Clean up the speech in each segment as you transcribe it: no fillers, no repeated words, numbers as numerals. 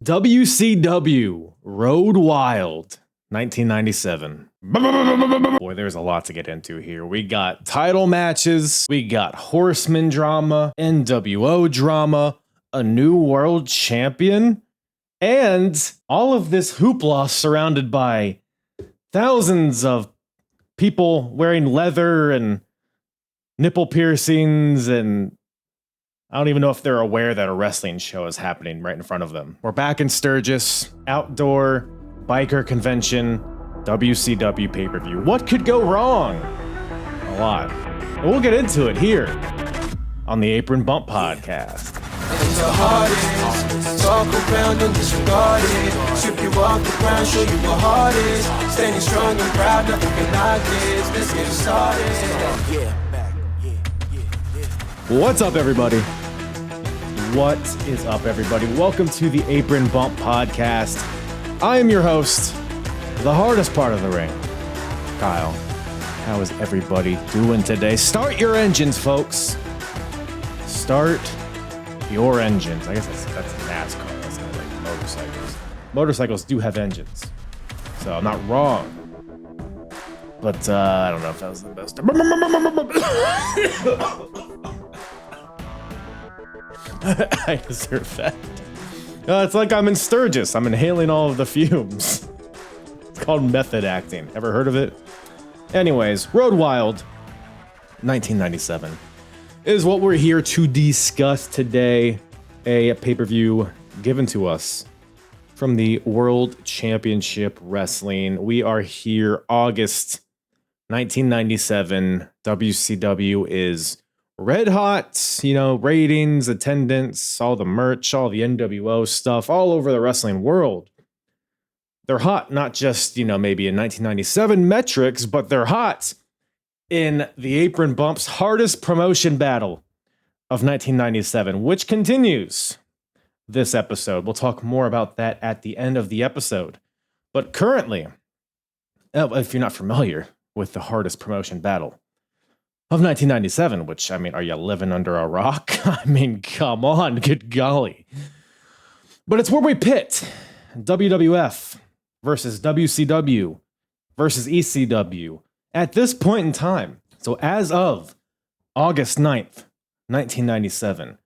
WCW Road Wild 1997. Boy, there's a lot to get into here. We got title matches, we got horseman drama, NWO drama, a new world champion, and all of this hoopla surrounded by thousands of people wearing leather and nipple piercings, and I don't even know if they're aware that a wrestling show is happening right in front of them. We're back in Sturgis, outdoor biker convention, WCW pay-per-view. What could go wrong? A lot. And we'll get into it here on the Apron Bump Podcast. The hardest, talk around and disregard it. Strip you off the ground, show you what heart is. Standing strong and proud, nothing can knock this. Let's get it started. What's up, everybody? What is up, everybody? Welcome to the Apron Bump Podcast. I am your host, the hardest part of the ring, Kyle. How is everybody doing today? Start your engines, folks. Start your engines. I guess that's NASCAR. That's not like motorcycles. Motorcycles do have engines, so I'm not wrong. But I don't know if that was the best. I deserve that. It's like I'm in Sturgis. I'm inhaling all of the fumes. It's called method acting. Ever heard of it? Anyways, Road Wild 1997 is what we're here to discuss today. A pay-per-view given to us from the World Championship Wrestling. We are here August 1997. WCW is red hot, ratings, attendance, all the merch, all the NWO stuff, all over the wrestling world. They're hot, not just, maybe in 1997 metrics, but they're hot in the Apron Bump's hardest promotion battle of 1997, which continues this episode. We'll talk more about that at the end of the episode. But currently, if you're not familiar with the hardest promotion battle of 1997, which, are you living under a rock? Come on, good golly. But it's where we pit WWF versus WCW versus ECW at this point in time. So as of August 9th, 1997,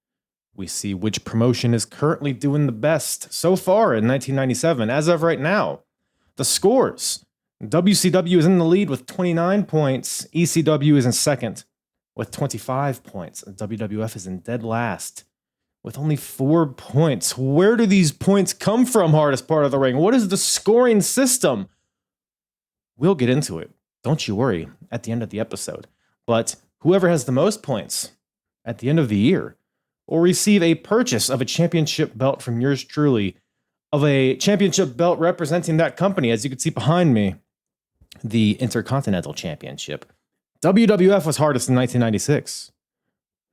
we see which promotion is currently doing the best so far in 1997. As of right now, the scores: WCW is in the lead with 29 points. ECW is in second with 25 points. WWF is in dead last with only 4 points. Where do these points come from, hardest part of the ring? What is the scoring system? We'll get into it. Don't you worry at the end of the episode. But whoever has the most points at the end of the year will receive a purchase of a championship belt from yours truly, of a championship belt representing that company. As you can see behind me, the Intercontinental Championship. WWF was hardest in 1996.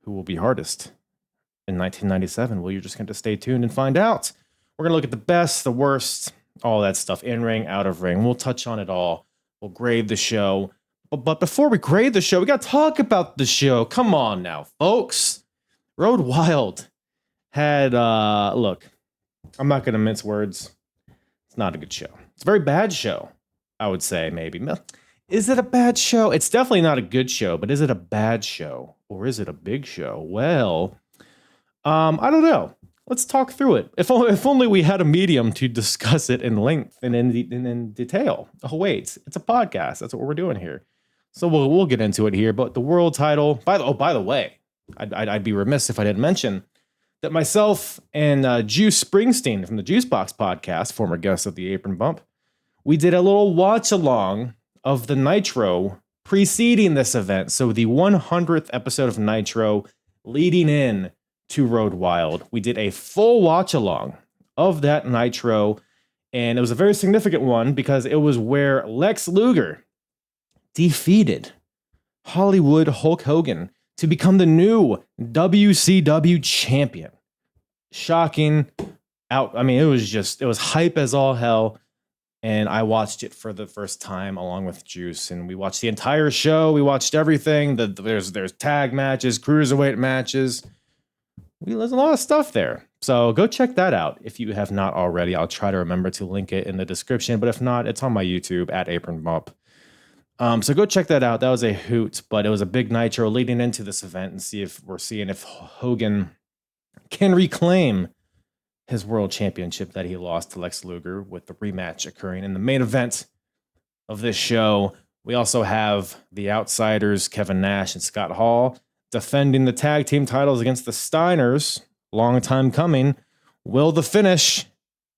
Who will be hardest in 1997? Well, you're just going to stay tuned and find out. We're going to look at the best, the worst, all that stuff, in ring, out of ring. We'll touch on it all. We'll grade the show. But before we grade the show, we got to talk about the show. Come on now, folks. Road Wild had, look, I'm not going to mince words. It's not a good show. It's a very bad show, I would say, maybe. Is it a bad show? It's definitely not a good show, but is it a bad show? Or is it a big show? Well, I don't know. Let's talk through it. If only we had a medium to discuss it in length and in detail. Oh, wait, it's a podcast. That's what we're doing here. So we'll get into it here. But the world title, by the way, I'd be remiss if I didn't mention that myself and Juice Springsteen from the Juicebox podcast, former guest of the Apron Bump, we did a little watch along of the Nitro preceding this event. So the 100th episode of Nitro leading in to Road Wild. We did a full watch along of that Nitro, and it was a very significant one because it was where Lex Luger defeated Hollywood Hulk Hogan to become the new WCW champion. Shocking. It was hype as all hell. And I watched it for the first time along with Juice, and we watched the entire show. We watched everything. There's tag matches, cruiserweight matches. There's a lot of stuff there. So go check that out if you have not already. I'll try to remember to link it in the description, but if not, it's on my YouTube at Apron Bump. So go check that out. That was a hoot, but it was a big nitro leading into this event, and we're seeing if Hogan can reclaim his world championship that he lost to Lex Luger, with the rematch occurring in the main event of this show. We also have the Outsiders, Kevin Nash and Scott Hall, defending the tag team titles against the Steiners. Long time coming. Will the finish,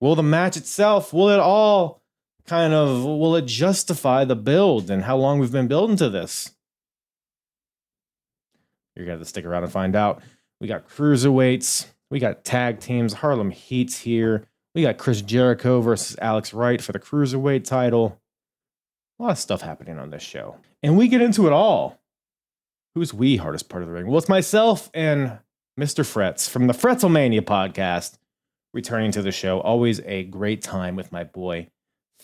will the match itself, will it justify the build and how long we've been building to this? You're going to have to stick around and find out. We got cruiserweights. We got tag teams. Harlem Heat's here. We got Chris Jericho versus Alex Wright for the cruiserweight title. A lot of stuff happening on this show. And we get into it all. Who's we, hardest part of the ring? Well, it's myself and Mr. Fretz from the Fretzlemania podcast, returning to the show. Always a great time with my boy,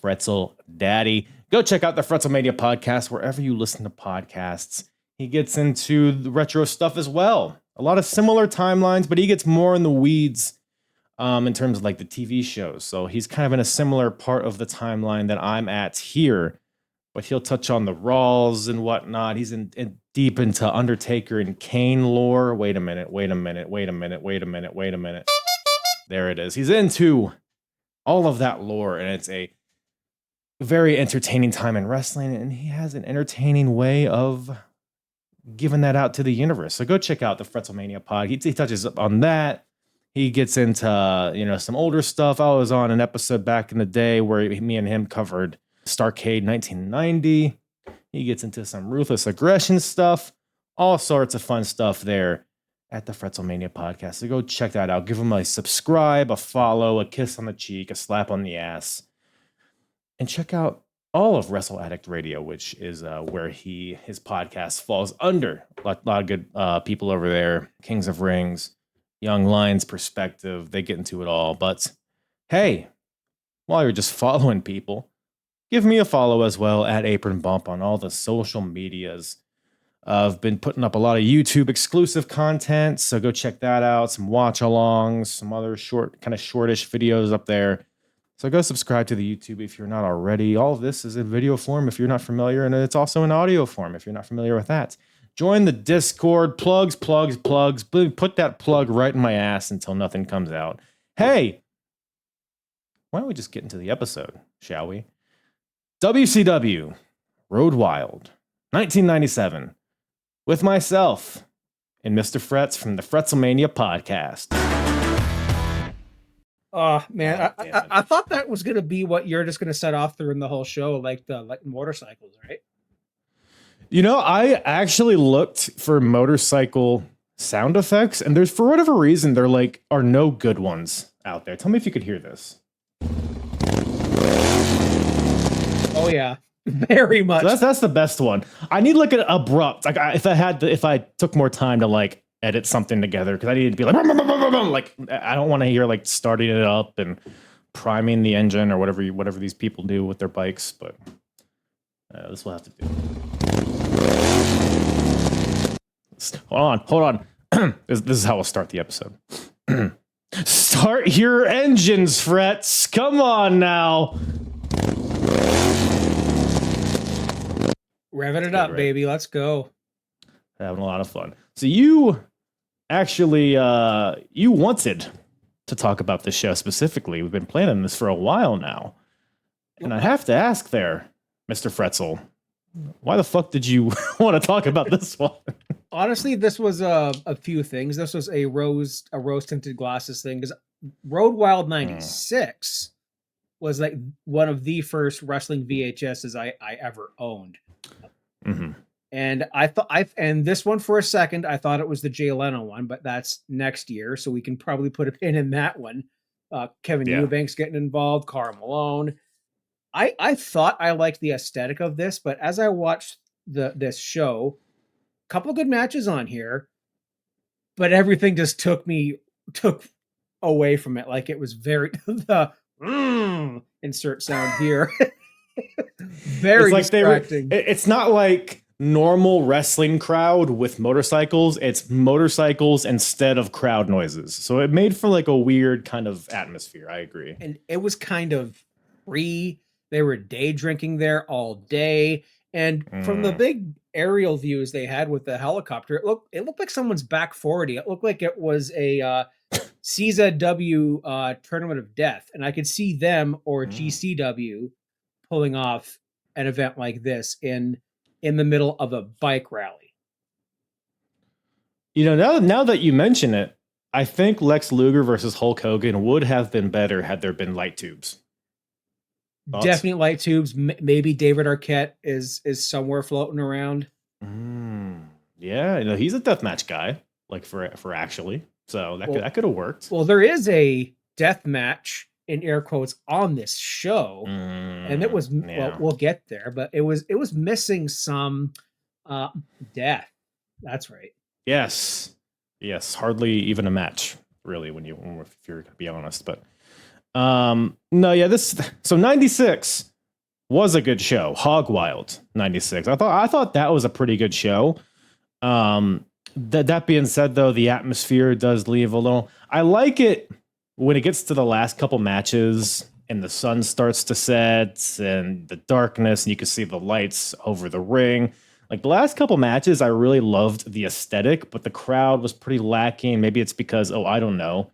Fretzel Daddy. Go check out the Fretzlemania podcast wherever you listen to podcasts. He gets into the retro stuff as well. A lot of similar timelines, but he gets more in the weeds in terms of like the TV shows. So he's kind of in a similar part of the timeline that I'm at here. But he'll touch on the Raws and whatnot. He's in deep into Undertaker and Kane lore. Wait a minute. There it is. He's into all of that lore, and it's a very entertaining time in wrestling, and he has an entertaining way of giving that out to the universe. So go check out the Fretzlemania pod. He touches up on that. He gets into, some older stuff. I was on an episode back in the day where me and him covered Starrcade 1990. He gets into some ruthless aggression stuff, all sorts of fun stuff there at the Fretzlemania podcast. So go check that out. Give him a subscribe, a follow, a kiss on the cheek, a slap on the ass, and check out all of Wrestle Addict Radio, which is where his podcast falls under. A lot of good people over there. Kings of Rings, Young Lions Perspective. They get into it all. But hey, while you're just following people, give me a follow as well at Apron Bump on all the social medias. I've been putting up a lot of YouTube exclusive content, so go check that out. Some watch-alongs, some other shortish videos up there. So go subscribe to the YouTube if you're not already. All of this is in video form if you're not familiar, and it's also in audio form if you're not familiar with that. Join the Discord. Plugs. Put that plug right in my ass until nothing comes out. Hey, why don't we just get into the episode, shall we? WCW, Road Wild, 1997, with myself and Mr. Fretz from the Fretzlemania podcast. Oh man, I thought that was gonna be what you're just gonna set off through in the whole show, like the motorcycles, right? I actually looked for motorcycle sound effects, and there's, for whatever reason, there are no good ones out there. Tell me if you could hear this. Oh yeah, very much. So that's the best one. I need an abrupt. If I took more time to edit something together, because I need to be I don't want to hear starting it up and priming the engine or whatever these people do with their bikes. But this will have to do. Hold on. This is how we'll start the episode. Start your engines, Fretz. Come on now. Revving it up, baby. Let's go. Having a lot of fun. So you actually, you wanted to talk about this show specifically. We've been planning this for a while now. And I have to ask there, Mr. Fretzel, why the fuck did you want to talk about this one? Honestly, this was a few things. This was a rose tinted glasses thing, because Road Wild 96 was one of the first wrestling VHSs I ever owned. Mm-hmm. And and this one for a second, I thought it was the Jay Leno one, but that's next year, so we can probably put a pin in that one. Kevin Eubanks getting involved, Karl Malone. I thought I liked the aesthetic of this, but as I watched this show, a couple good matches on here, but everything just took away from it. It was very insert sound here. Very distracting. It's not like normal wrestling crowd with motorcycles. It's motorcycles instead of crowd noises. So it made for like a weird kind of atmosphere. I agree. And it was kind of free. They were day drinking there all day. And from the big aerial views they had with the helicopter, it looked like someone's back 40. It looked like it was a CZW Tournament of Death. And I could see them or GCW pulling off an event like this in the middle of a bike rally. You know, now that you mention it, I think Lex Luger versus Hulk Hogan would have been better had there been light tubes. Thoughts? Definitely light tubes. Maybe David Arquette is somewhere floating around. Yeah, you know, he's a deathmatch guy, like for actually. So that could have worked. Well, there is a death match in air quotes on this show, and it was we'll get there, but it was missing some death. That's right. Yes, hardly even a match, really, if you're gonna be honest. But no, yeah, so 96 was a good show. Hog Wild 96. I thought that was a pretty good show. That being said, though, the atmosphere does leave a little. I like it when it gets to the last couple matches and the sun starts to set and the darkness and you can see the lights over the ring. Like the last couple matches, I really loved the aesthetic, but the crowd was pretty lacking. Maybe it's because, I don't know,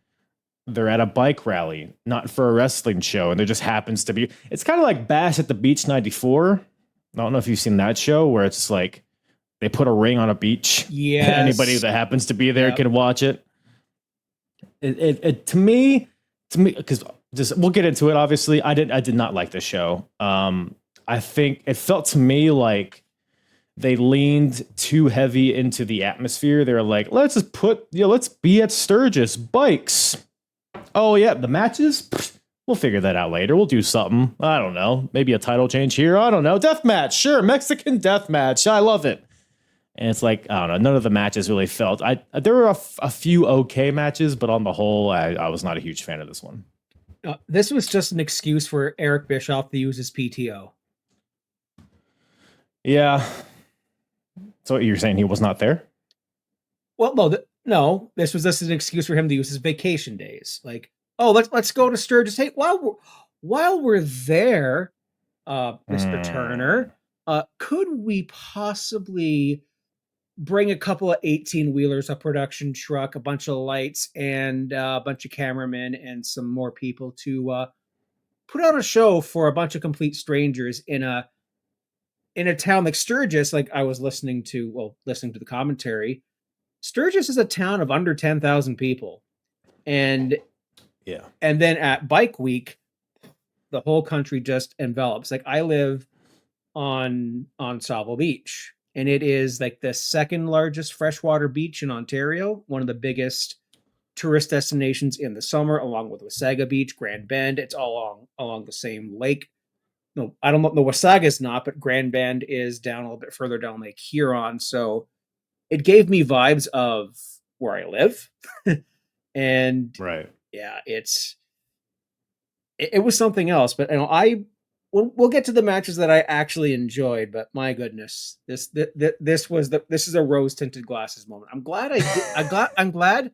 they're at a bike rally, not for a wrestling show. And there just happens to be, it's kind of like Bash at the Beach 94. I don't know if you've seen that show where it's like they put a ring on a beach. Yeah. Anybody that happens to be there can watch it. To me, because we'll get into it. Obviously, I did not like the show. I think it felt to me like they leaned too heavy into the atmosphere. They were like, let's be at Sturgis bikes. Oh yeah, the matches. We'll figure that out later. We'll do something. I don't know. Maybe a title change here. I don't know. Death match, sure. Mexican death match. I love it. And it's like, I don't know, none of the matches really felt. There were a few okay matches, but on the whole, I was not a huge fan of this one. This was just an excuse for Eric Bischoff to use his PTO. Yeah. So you're saying he was not there? Well, no. This was just an excuse for him to use his vacation days. Like, let's go to Sturgis. Hey, while we're there, Mr. Turner, could we possibly bring a couple of 18-wheelers, a production truck, a bunch of lights, and a bunch of cameramen and some more people to put on a show for a bunch of complete strangers in a town like Sturgis? Like I was listening to the commentary. Sturgis is a town of under 10,000 people. And then at Bike Week, the whole country just envelops. Like I live on Sauble Beach, and it is like the second largest freshwater beach in Ontario, one of the biggest tourist destinations in the summer, along with Wasaga Beach, Grand Bend. It's all along the same lake. No, I don't know. The Wasaga is not, but Grand Bend is down a little bit further down Lake Huron. So it gave me vibes of where I live. And right. Yeah, it was something else. But we'll get to the matches that I actually enjoyed, but my goodness, this is a rose tinted glasses moment. I'm glad I'm glad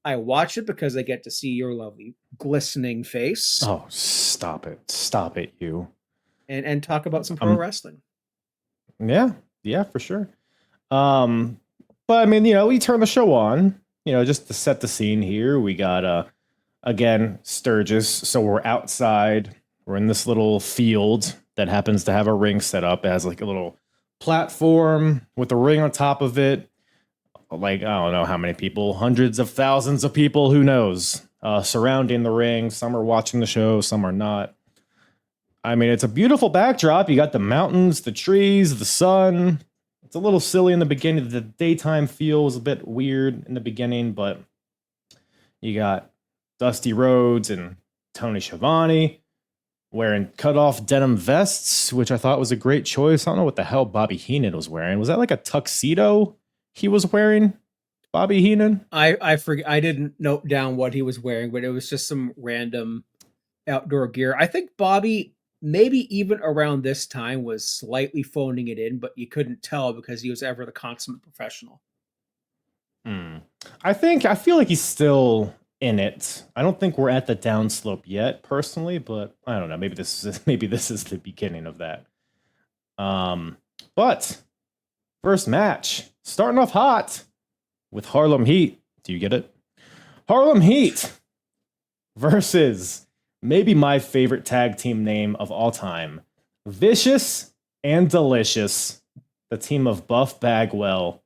I watched it because I get to see your lovely glistening face. Oh, stop it, you. And talk about some pro wrestling. Yeah, for sure. But I mean, we turn the show on, just to set the scene here. We got again, Sturgis. So we're outside. We're in this little field that happens to have a ring set up. It has like a little platform with a ring on top of it. Like, I don't know how many people, hundreds of thousands of people, who knows, surrounding the ring. Some are watching the show, some are not. I mean, it's a beautiful backdrop. You got the mountains, the trees, the sun. It's a little silly in the beginning. The daytime feel was a bit weird in the beginning, but you got Dusty Rhodes and Tony Schiavone wearing cut-off denim vests, which I thought was a great choice. I don't know what the hell Bobby Heenan was wearing. Was that like a tuxedo he was wearing? Bobby Heenan? I forget. I didn't note down what he was wearing, but it was just some random outdoor gear. I think Bobby maybe even around this time was slightly phoning it in, but you couldn't tell because he was ever the consummate professional. I feel like he's still in it. I don't think we're at the downslope yet, personally, but I don't know. Maybe this is the beginning of that. But first match, starting off hot with Harlem Heat. Do you get it? Harlem Heat versus maybe my favorite tag team name of all time, Vicious and Delicious, the team of Buff Bagwell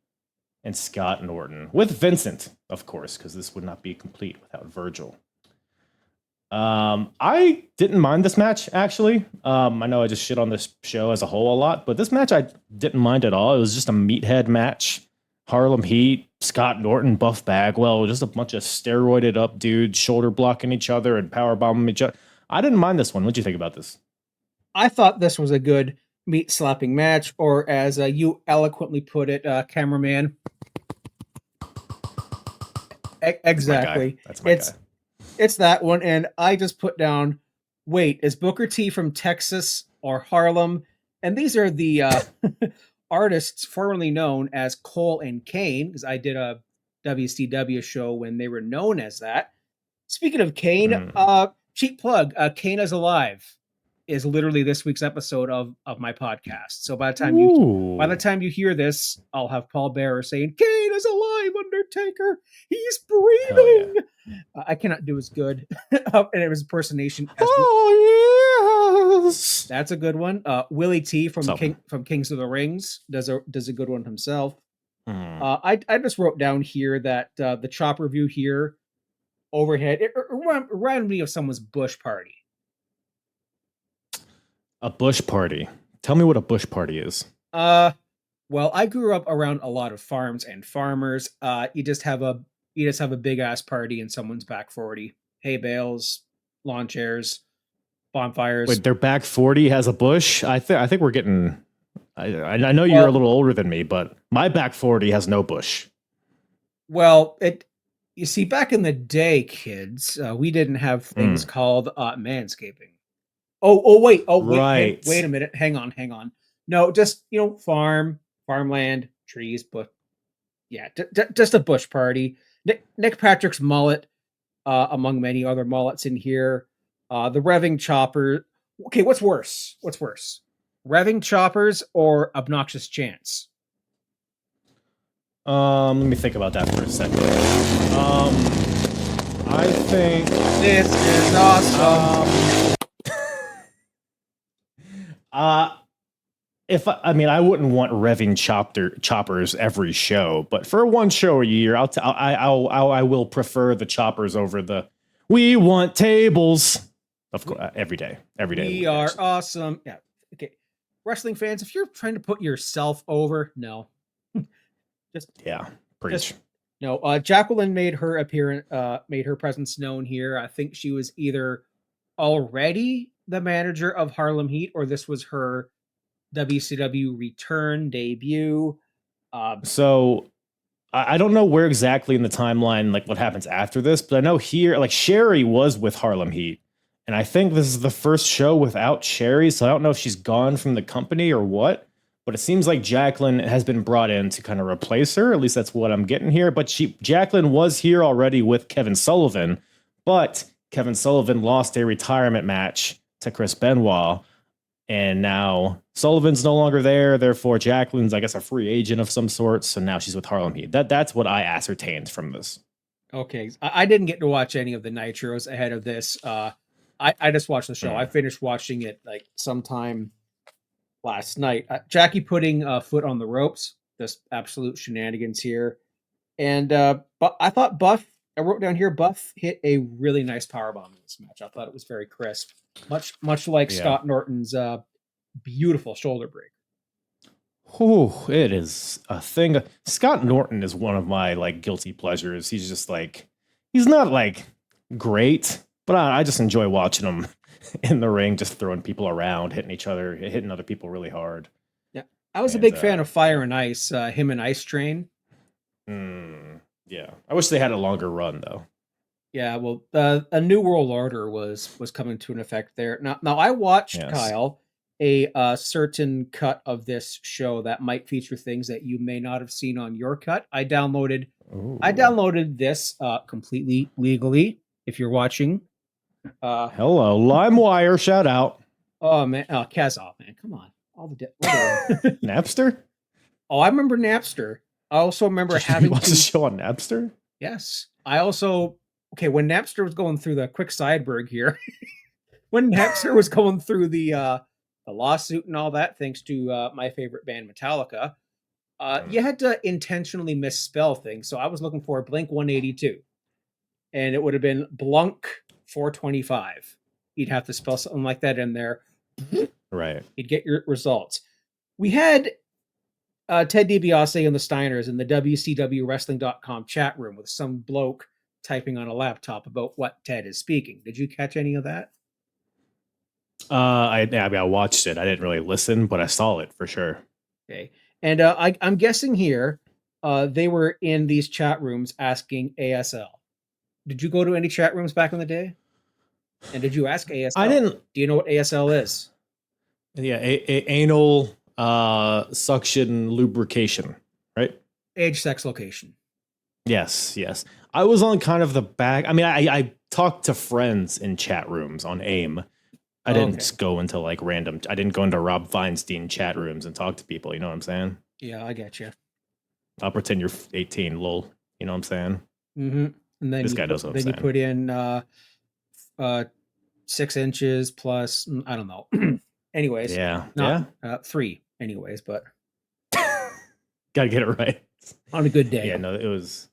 and Scott Norton, with Vincent, of course, because this would not be complete without Virgil. I didn't mind this match, actually. I know I just shit on this show as a whole a lot, but this match I didn't mind at all. It was just a meathead match. Harlem Heat, Scott Norton, Buff Bagwell, just a bunch of steroided up dudes shoulder blocking each other and power bombing each other. I didn't mind this one. What'd you think about this? I thought this was a good meat slapping match, or as you eloquently put it, cameraman. Exactly. That's my guy. It's that one, and I just put down, wait, is Booker T from Texas or Harlem? And these are the artists formerly known as Cole and Kane, because I did a WCW show when they were known as that. Speaking of Kane, cheap plug, Kane is Alive is literally this week's episode of my podcast. So by the time you hear this, I'll have Paul Bearer saying, "Kane is alive, Undertaker. He's breathing." Yeah. I cannot do as good an impersonation. Yes, that's a good one. Willie T from Kings of the Rings does a good one himself. I just wrote down here that the chopper view here overhead it reminded me of someone's bush party. A bush party. Tell me what a bush party is. Well, I grew up around a lot of farms and farmers. You just have a big ass party in someone's back 40. Hay bales, lawn chairs, bonfires. Wait, their back 40 has a bush? I think we're getting. I know you're a little older than me, but my back 40 has no bush. Well, you see, back in the day, kids, we didn't have things called manscaping. Wait a minute. Hang on. No, just, farmland, trees, but yeah, just a bush party. Nick Patrick's mullet, among many other mullets in here. The revving chopper. Okay, what's worse? Revving choppers or obnoxious chants? Let me think about that for a second. I think this is awesome. I wouldn't want revving choppers every show, but for one show a year, I will prefer the choppers over the "we want tables." Of course, every day. We are awesome. Yeah. Okay. Wrestling fans, if you're trying to put yourself over, no. Preach. No. Jacqueline made her presence known here. I think she was either already the manager of Harlem Heat, or this was her WCW return debut. So I don't know where exactly in the timeline, like what happens after this, but I know here, like Sherry was with Harlem Heat, and I think this is the first show without Sherry, so I don't know if she's gone from the company or what, but it seems like Jacqueline has been brought in to kind of replace her. At least that's what I'm getting here. But Jacqueline was here already with Kevin Sullivan, but Kevin Sullivan lost a retirement match to Chris Benoit, and now Sullivan's no longer there. Therefore, Jacqueline's, I guess, a free agent of some sort. So now she's with Harlem Heat. That's what I ascertained from this. Okay, I didn't get to watch any of the Nitros ahead of this. I just watched the show. I finished watching it like sometime last night. Jackie putting foot on the ropes. Just absolute shenanigans here. And but I thought Buff. I wrote down here, Buff hit a really nice powerbomb in this match. I thought it was very crisp. Much like Scott Norton's beautiful shoulder break. It is a thing. Scott Norton is one of my guilty pleasures. He's just he's not great, but I just enjoy watching him in the ring, just throwing people around, hitting each other, hitting other people really hard. Yeah, I was a big fan of Fire and Ice, him and Ice Train. Yeah, I wish they had a longer run though. Yeah, well, a new world order was coming to an effect there. Now I watched Yes. Kyle a certain cut of this show that might feature things that you may not have seen on your cut. I Ooh. downloaded this completely legally. If you're watching, Hello, LimeWire. Shout out. oh man, Kazov, man, come on, all the Napster. Oh, I remember Napster. I also remember Did you having watch to. the show on Napster? Yes, I also when Napster was going through the quick sideberg here. When Napster was going through the lawsuit and all that, thanks to my favorite band Metallica, you had to intentionally misspell things. So I was looking for Blink 182, and it would have been Blunk 425. You'd have to spell something like that in there. Right. You'd get your results. We had Ted DiBiase and the Steiners in the WCW Wrestling.com chat room with some bloke typing on a laptop about what Ted is speaking. Did you catch any of that? I watched it. I didn't really listen, but I saw it for sure. Okay. And I'm guessing here they were in these chat rooms asking ASL. Did you go to any chat rooms back in the day? And did you ask ASL? I didn't. Do you know what ASL is? Yeah, anal suction lubrication, right? Age, sex, location. Yes. I was on kind of the back. I mean, I talked to friends in chat rooms on AIM. I didn't go into like random. I didn't go into Rob Feinstein chat rooms and talk to people. You know what I'm saying? Yeah, I get you. I'll pretend you're 18, lol. You know what I'm saying? Mm-hmm. And then this guy knows what I'm saying. You put in 6 inches plus. I don't know. Anyways, yeah. 3. Anyways, but gotta get it right on a good day. Yeah, no, it was.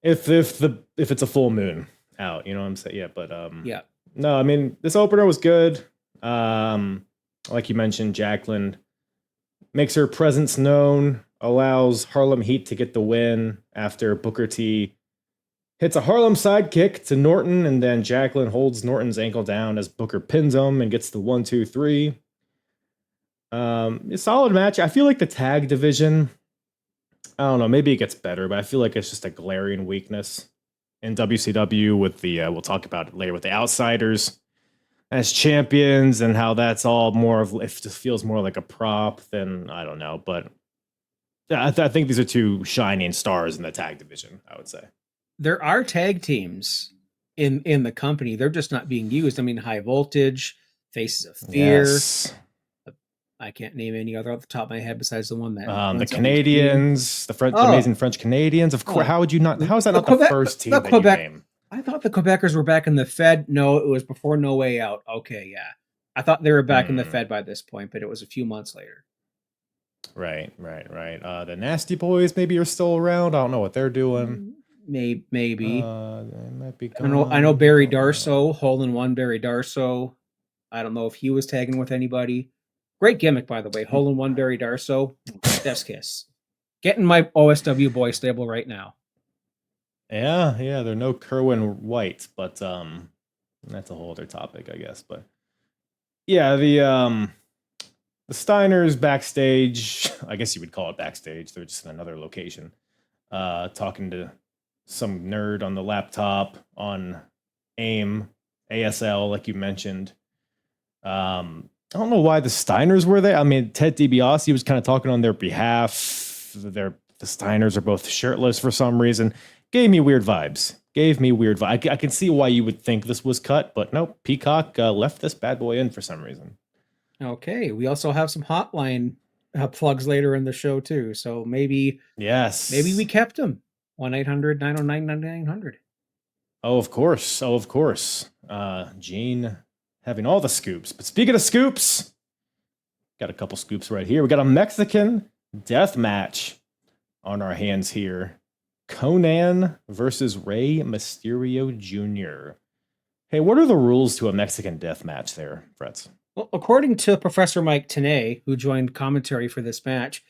If it's a full moon out, you know what I'm saying? Yeah, but yeah. No, I mean, this opener was good. Like you mentioned, Jacqueline makes her presence known, allows Harlem Heat to get the win after Booker T hits a Harlem sidekick to Norton, and then Jacqueline holds Norton's ankle down as Booker pins him and gets the 1-2-3. A solid match. I feel like the tag division, I don't know, maybe it gets better, but I feel like it's just a glaring weakness in WCW with the we'll talk about it later with the Outsiders as champions and how that's all more of, it just feels more like a prop than, I don't know, but I think these are two shining stars in the tag division, I would say. There are tag teams in the company. They're just not being used. I mean, High Voltage, Faces of Fear. Yes. I can't name any other off the top of my head besides the one that the Canadians, the amazing French Canadians. Of course, how would you not? How is that not the first team that you name? I thought the Quebecers were back in the Fed. No, it was before No Way Out. Okay, yeah, I thought they were back in the Fed by this point, but it was a few months later. Right. The Nasty Boys maybe are still around. I don't know what they're doing. Maybe. They might be gone. I know Barry Darso, Hole in One Barry Darso. I don't know if he was tagging with anybody. Great gimmick, by the way. Hole in One Barry Darso. Steph's kiss. Getting my OSW boy stable right now. Yeah. They're no Kerwin White, but that's a whole other topic, I guess. But yeah, the Steiners backstage. I guess you would call it backstage. They're just in another location, talking to some nerd on the laptop on AIM, ASL, like you mentioned. I don't know why the Steiners were there. I mean, Ted DiBiase was kind of talking on their behalf. The Steiners are both shirtless for some reason. Gave me weird vibes. I can see why you would think this was cut, but nope. Peacock left this bad boy in for some reason. Okay. We also have some hotline plugs later in the show, too. So maybe we kept them. 1-800-909-9900. Oh, of course. Gene having all the scoops. But speaking of scoops, got a couple scoops right here. We got a Mexican death match on our hands here. Conan versus Rey Mysterio Jr. Hey, what are the rules to a Mexican death match there, Fretz? Well, according to Professor Mike Tenay, who joined commentary for this match,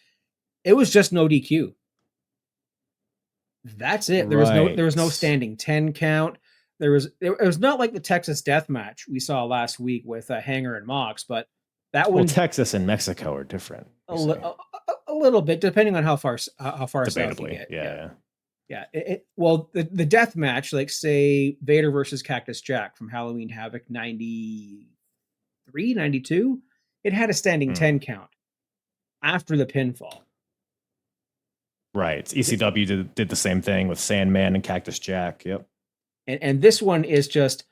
it was just no DQ. That's it. There was no standing 10 count. It was not like the Texas death match we saw last week with Hanger and Mox, but that one. Texas and Mexico are different. A little bit, depending on how far south you get. Yeah. Yeah. Well, the death match, like say Vader versus Cactus Jack from Halloween Havoc 93, 92, it had a standing 10 count after the pinfall. Right. ECW did the same thing with Sandman and Cactus Jack. Yep. And this one is just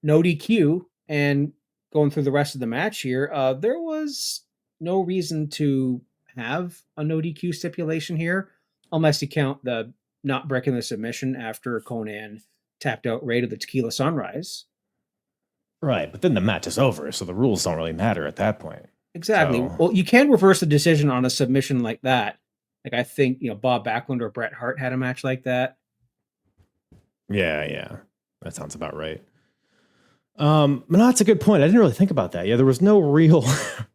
no DQ. And going through the rest of the match here, there was no reason to have a no DQ stipulation here, unless you count the not breaking the submission after Conan tapped out Ray to the Tequila Sunrise. Right. But then the match is over, so the rules don't really matter at that point. Exactly. So, Well, you can reverse the decision on a submission like that. Like I think, Bob Backlund or Bret Hart had a match like that. yeah. That sounds about right. No, that's a good point. I didn't really think about that. Yeah, there was no real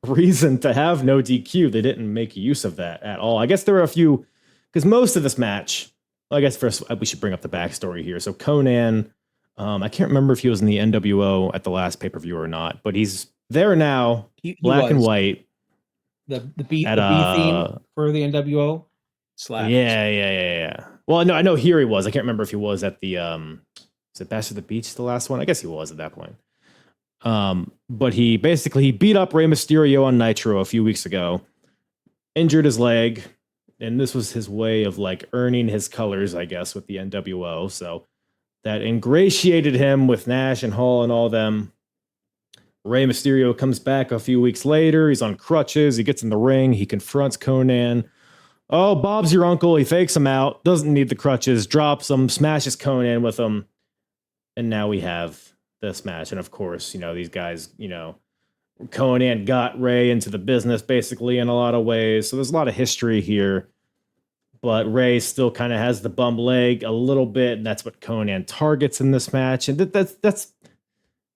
reason to have no DQ. They didn't make use of that at all. I guess there were a few, because most of this match, well, I guess first we should bring up the backstory here. So Conan, I can't remember if he was in the NWO at the last pay-per-view or not, but he's there now, He black and was. white. The B theme for the NWO. Slap. Yeah. Well, no, I know here he was. I can't remember if he was at the is it Bash at the Beach, the last one? I guess he was at that point. But he beat up Rey Mysterio on Nitro a few weeks ago, injured his leg, and this was his way of like earning his colors, I guess, with the NWO. So that ingratiated him with Nash and Hall and all them. Rey Mysterio comes back a few weeks later. He's on crutches. He gets in the ring. He confronts Conan. Oh, Bob's your uncle. He fakes him out. Doesn't need the crutches. Drops him. Smashes Conan with him. And now we have this match. And of course, these guys, Conan got Ray into the business basically in a lot of ways. So there's a lot of history here. But Ray still kind of has the bum leg a little bit. And that's what Conan targets in this match. And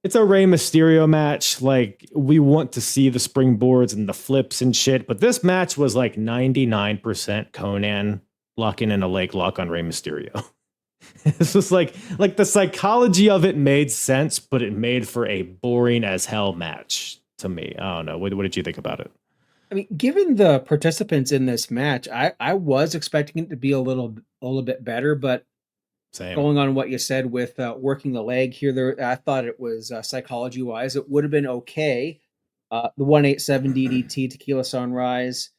it's a Rey Mysterio match. Like, we want to see the springboards and the flips and shit. But this match was like 99% Conan locking in a leg lock on Rey Mysterio. It's just like the psychology of it made sense, but it made for a boring as hell match to me. I don't know. What did you think about it? I mean, given the participants in this match, I was expecting it to be a little bit better, but Same. Going on what you said with working the leg here, I thought it was psychology wise, it would have been okay. The 187 DDT Tequila Sunrise.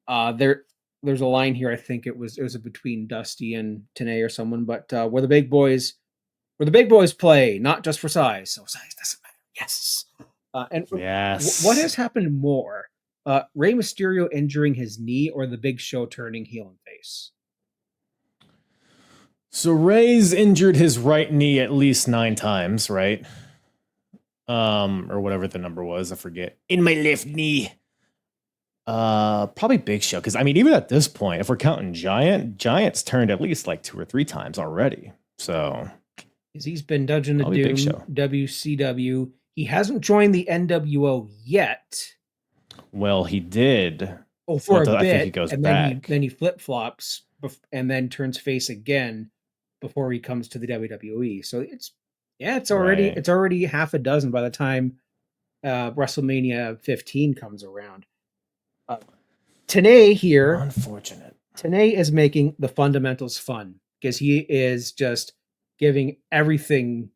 There's a line here. I think it was between Dusty and Tenay or someone, but where the big boys play, not just for size. So size doesn't matter. Yes. Yes. What has happened more? Rey Mysterio injuring his knee or the Big Show turning heel and face? So Ray's injured his right knee at least 9 times, right? Or whatever the number was, I forget. In my left knee. Probably Big Show, because I mean, even at this point, if we're counting Giant's turned at least like 2 or 3 times already. So he's been Dungeon of Doom, Big Show. WCW. He hasn't joined the NWO yet. Well, he did. Oh, for a bit. I think he goes back. Then he flip flops and then turns face again before he comes to the WWE. So it's already half a dozen by the time WrestleMania 15 comes around. Tenay here. Unfortunate. Tenay is making the fundamentals fun because he is just giving everything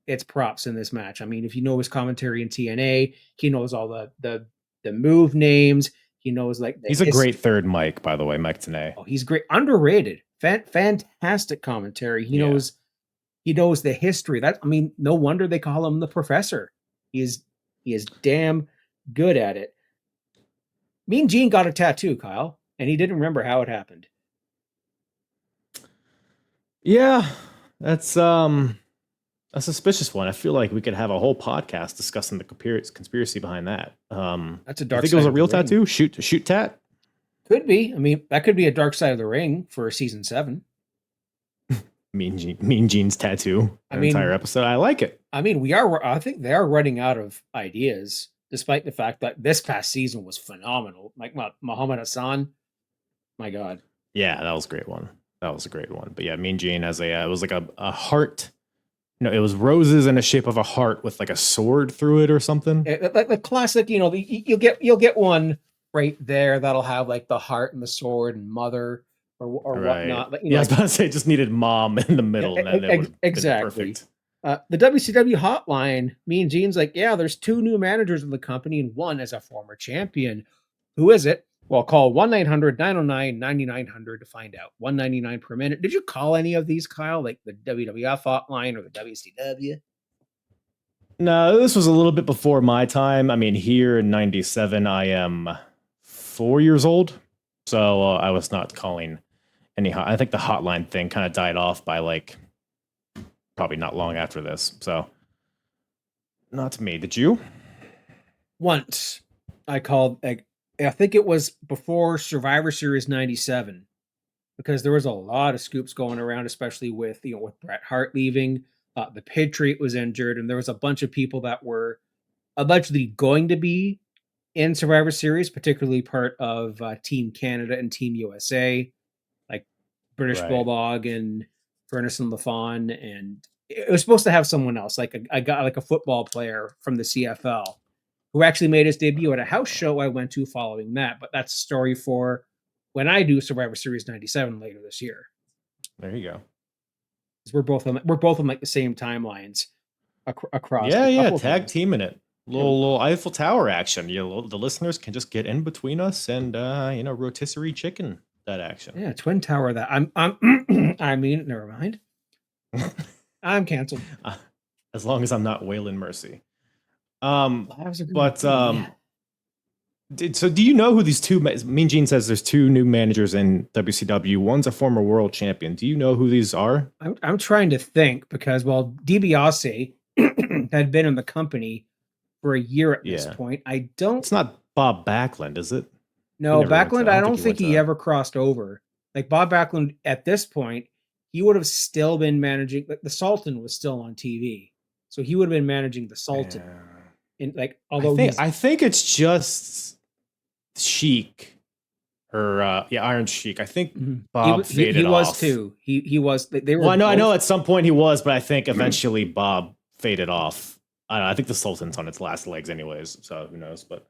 its props in this match. I mean, if you know his commentary in TNA, he knows all the move names. He knows he's a great third mic, by the way, Mike Tenay. Oh, he's great, underrated, fantastic commentary. He knows the history. No wonder they call him the Professor. He is damn good at it. Mean Gene got a tattoo, Kyle, and he didn't remember how it happened. Yeah, that's a suspicious one. I feel like we could have a whole podcast discussing the conspiracy behind that. That's a dark. I think it was a real tattoo. Shoot tat. Could be. I mean, that could be a Dark Side of the Ring for season 7. Mean Gene's tattoo. Entire episode. I like it. I mean, I think they are running out of ideas, despite the fact that this past season was phenomenal. Like Muhammad Hassan, my God. Yeah, that was a great one. But yeah, Mean Gene has it was like a heart. It was roses in the shape of a heart with like a sword through it or something. Like the classic, you'll get one right there that'll have like the heart and the sword and mother or Right. whatnot. But, I was about to say, just needed mom in the middle, and that would exactly. Been perfect. The WCW hotline, me and Gene's like, yeah, there's 2 new managers in the company, and one is a former champion. Who is it? Well, call 1-900-909-9900 to find out. $1.99 per minute. Did you call any of these, Kyle? Like the WWF hotline or the WCW? No, this was a little bit before my time. I mean, here in '97, I am 4 years old, so I was not calling any. I think the hotline thing kind of died off by like probably not long after this. So, not to me. Did you? Once I called, like, I think it was before Survivor Series 97, because there was a lot of scoops going around, especially with, with Bret Hart leaving. The Patriot was injured, and there was a bunch of people that were allegedly going to be in Survivor Series, particularly part of Team Canada and Team USA, like British Bulldog and Furnace and LaFawn, and it was supposed to have someone else, like a guy, like a football player from the CFL, who actually made his debut at a house show I went to following that. But that's a story for when I do Survivor Series 97 later this year. There you go. We're both on like the same timelines across. Yeah, tag teaming it. Little Eiffel Tower action. The listeners can just get in between us and rotisserie chicken that action. Yeah, Twin Tower that. I mean, never mind. I'm canceled. As long as I'm not Waylon Mercy. So do you know who these two? Mean Gene says there's 2 new managers in WCW. One's a former world champion. Do you know who these are? I'm trying to think, because DiBiase had been in the company for a year at this point. It's not Bob Backlund, is it? No, Backlund. I don't think he ever crossed over. Like Bob Backlund at this point, he would have still been managing. Like the Sultan was still on TV, so he would have been managing the Sultan. And like, although I think it's just Sheik, or Iron Sheik. I think Bob faded off. He was too. He was. They were. Well, I know at some point he was, but I think eventually Bob faded off. I don't know, I think the Sultan's on its last legs, anyways. So who knows? But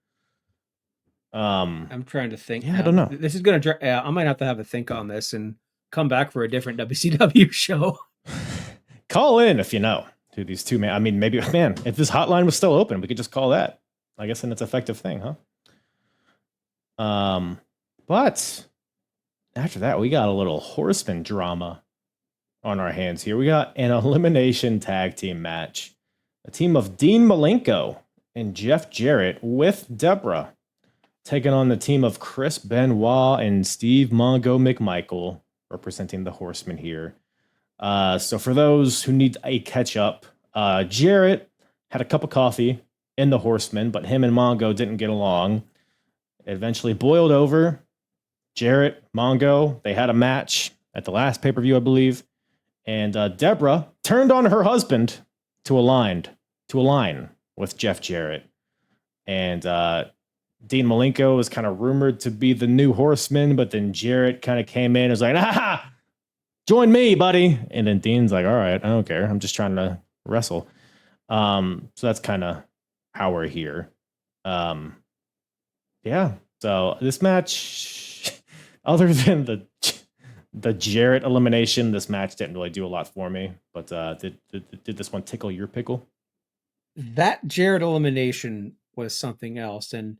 I'm trying to think. Yeah, I don't know. This is gonna. I might have to have a think on this and come back for a different WCW show. Call in if you know who these 2 men. I mean, maybe if this hotline was still open, we could just call that. I guess then it's an effective thing, huh? But after that, we got a little Horseman drama on our hands here. We got an elimination tag team match. A team of Dean Malenko and Jeff Jarrett with Deborah taking on the team of Chris Benoit and Steve Mongo McMichael, representing the Horsemen here. So for those who need a catch up, Jarrett had a cup of coffee in the Horsemen, but him and Mongo didn't get along. It eventually boiled over. Jarrett, Mongo, they had a match at the last pay-per-view, I believe. And Deborah turned on her husband to align with Jeff Jarrett. And Dean Malenko was kind of rumored to be the new Horseman, but then Jarrett kind of came in and was like, join me, buddy. And then Dean's like, all right, I don't care. I'm just trying to wrestle. So that's kind of how we're here. Yeah. So this match, other than the Jarrett elimination, this match didn't really do a lot for me. But did this one tickle your pickle? That Jarrett elimination was something else, and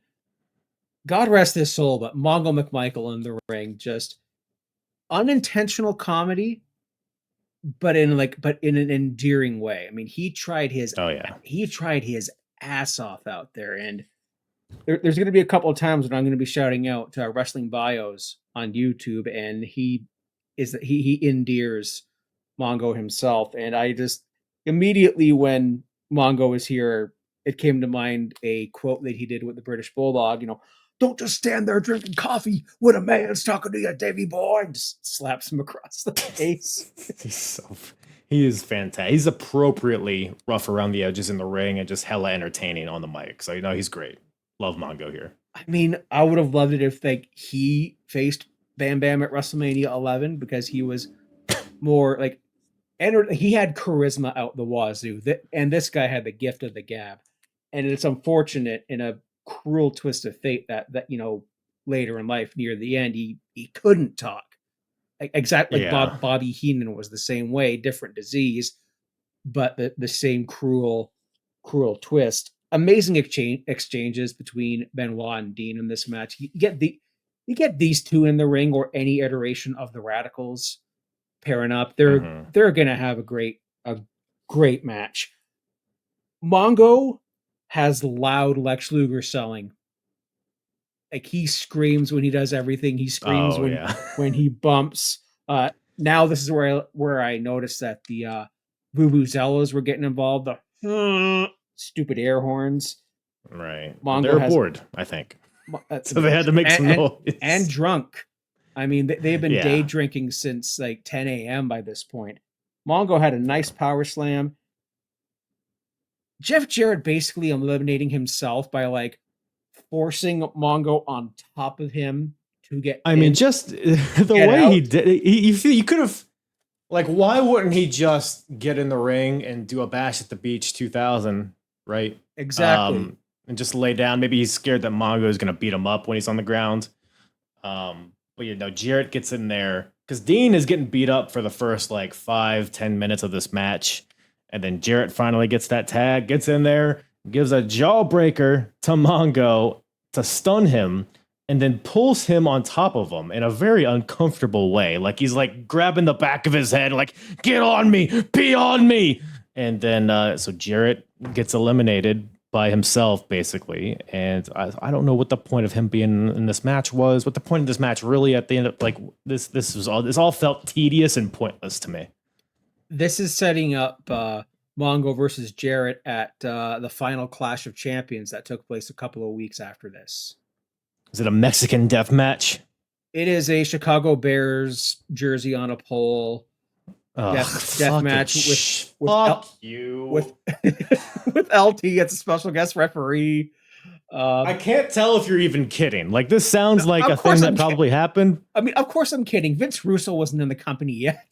God rest his soul, but Mongo McMichael in the ring, just unintentional comedy, but in an endearing way. I mean, he tried his ass off out there, and there's going to be a couple of times when I'm going to be shouting out to wrestling bios on YouTube, and he endears Mongo himself, and I just immediately, when Mongo was here, it came to mind a quote that he did with the British Bulldog. Don't just stand there drinking coffee when a man's talking to you, Davy boy, and just slaps him across the face. He is fantastic. He's appropriately rough around the edges in the ring and just hella entertaining on the mic. So he's great. Love Mongo here. I mean, I would have loved it if he faced Bam Bam at WrestleMania 11, because he was more he had charisma out the wazoo. And this guy had the gift of the gab. And it's unfortunate, in a cruel twist of fate, that later in life, near the end, he couldn't talk. exactly like Yeah. Bobby Heenan was the same way, different disease, but the same cruel twist. Amazing exchanges between Benoit and Dean in this match. You get these two in the ring, or any iteration of the Radicals pairing up. They're gonna have a great match. Mongo has loud Lex Luger selling. Like, he screams when he does everything. He screams when he bumps. Now this is where I noticed that the Vuvuzelas were getting involved. The stupid air horns. Right. Mongo They're bored, I think. So they had to make some noise. And drunk. I mean, they've been day drinking since like 10 a.m. by this point. Mongo had a nice power slam. Jeff Jarrett basically eliminating himself by like forcing Mongo on top of him to get. I mean, just the way he did it, you could have, like, why wouldn't he just get in the ring and do a Bash at the Beach 2000, right? Exactly. And just lay down. Maybe he's scared that Mongo is going to beat him up when he's on the ground. But Jarrett gets in there because Dean is getting beat up for the first like 5-10 minutes of this match. And then Jarrett finally gets that tag, gets in there, gives a jawbreaker to Mongo to stun him, and then pulls him on top of him in a very uncomfortable way. Like, he's like grabbing the back of his head, like, get on me, pee on me. And then so Jarrett gets eliminated by himself, basically. And I don't know what the point of him being in this match was. What the point of this match really at the end of, like, this all felt tedious and pointless to me. This is setting up Mongo versus Jarrett at the final Clash of Champions that took place a couple of weeks after this. Is it a Mexican death match? It is a Chicago Bears jersey on a pole. Death match with LT as a special guest referee. I can't tell if you're even kidding. Like, this sounds like a thing that probably happened. I mean, of course I'm kidding. Vince Russo wasn't in the company yet.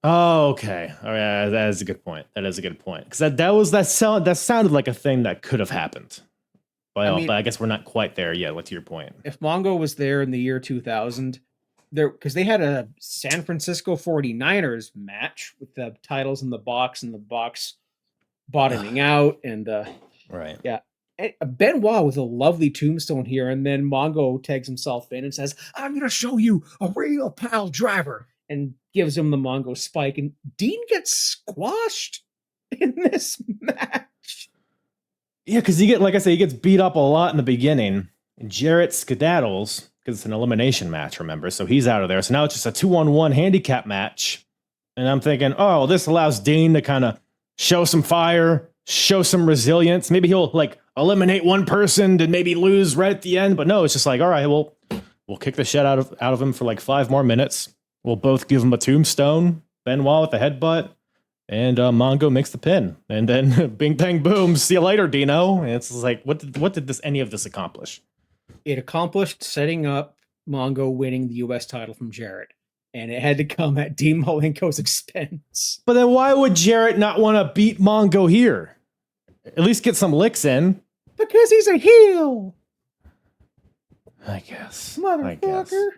Oh, okay. All right, that is a good point. That is a good point, because that sounded like a thing that could have happened. But I guess we're not quite there yet. What's your point? If Mongo was there in the year 2000, because they had a San Francisco 49ers match with the titles in the box and the box bottoming out, and right, yeah. And Benoit with a lovely tombstone here, and then Mongo tags himself in and says, "I'm going to show you a real pile driver," and gives him the Mongo spike, and Dean gets squashed in this match. Yeah, because he gets beat up a lot in the beginning, and Jarrett skedaddles because it's an elimination match, remember? So he's out of there. So now it's just a 2-on-1 handicap match, and I'm thinking, oh, this allows Dean to kind of show some fire, show some resilience. Maybe he'll like eliminate one person to maybe lose right at the end, but no, it's just like, all right, well, we'll kick the shit out of him for like 5 more minutes. We'll both give him a tombstone, Benoit with a headbutt, and Mongo makes the pin. And then bing, bang, boom, see you later, Dino. And it's like, what did any of this accomplish? It accomplished setting up Mongo winning the U.S. title from Jarrett. And it had to come at Dean Malenko's expense. But then why would Jarrett not want to beat Mongo here? At least get some licks in. Because he's a heel. I guess. Motherfucker.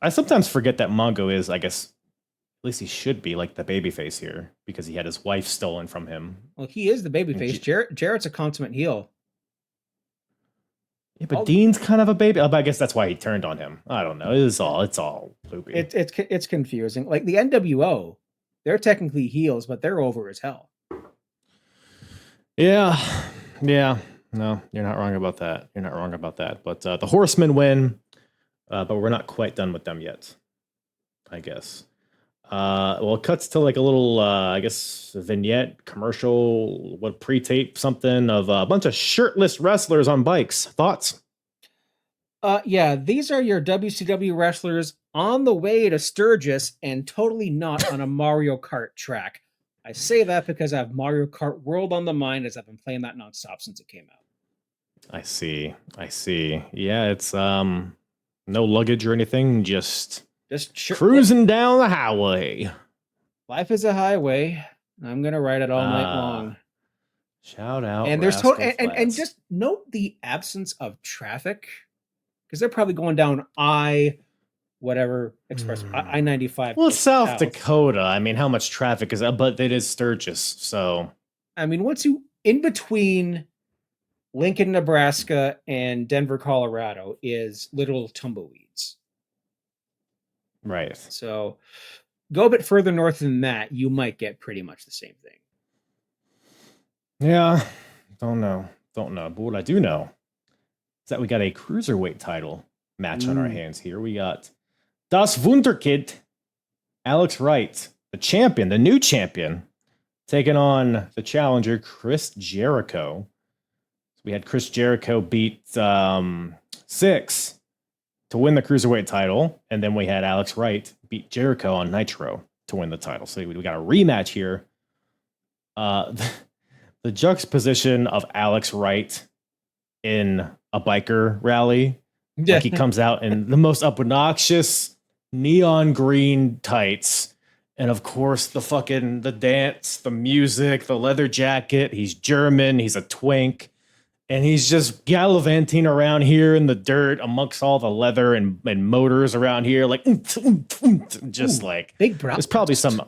I sometimes forget that Mongo is, I guess, at least he should be like the babyface here because he had his wife stolen from him. Well, he is the babyface. Jarrett's a consummate heel. Yeah, but Dean's kind of a baby. I guess that's why he turned on him. I don't know. It's all loopy. It's confusing. Like the NWO, they're technically heels, but they're over as hell. Yeah. No, you're not wrong about that. But the Horsemen win, but we're not quite done with them yet, I guess. Well, it cuts to like a little, I guess, vignette, commercial, pre-tape something of a bunch of shirtless wrestlers on bikes. Thoughts? Yeah, these are your WCW wrestlers on the way to Sturgis and totally not on a Mario Kart track. I say that because I have Mario Kart World on the mind as I've been playing that nonstop since it came out. I see. Yeah, it's no luggage or anything, just cruising down the highway. Life is a highway. I'm gonna ride it all night long. Shout out! And there's and just note the absence of traffic because they're probably going down I-1 whatever express I-95. Well, it's South Dakota. I mean, how much traffic is that? But it is Sturgis, so. I mean, once you in between Lincoln, Nebraska, and Denver, Colorado, is little tumbleweeds. Right. So go a bit further north than that, you might get pretty much the same thing. Yeah, don't know. But what I do know is that we got a cruiserweight title match on our hands here. We got Das Wunderkind, Alex Wright, the champion, the new champion, taking on the challenger, Chris Jericho. So we had Chris Jericho beat Six to win the cruiserweight title, and then we had Alex Wright beat Jericho on Nitro to win the title. So we got a rematch here. The juxtaposition of Alex Wright in a biker rally, like he comes out in the most obnoxious neon green tights, and of course the dance, the music, the leather jacket. He's German, he's a twink, and he's just gallivanting around here in the dirt amongst all the leather and motors around here, like just like big bro. There's probably some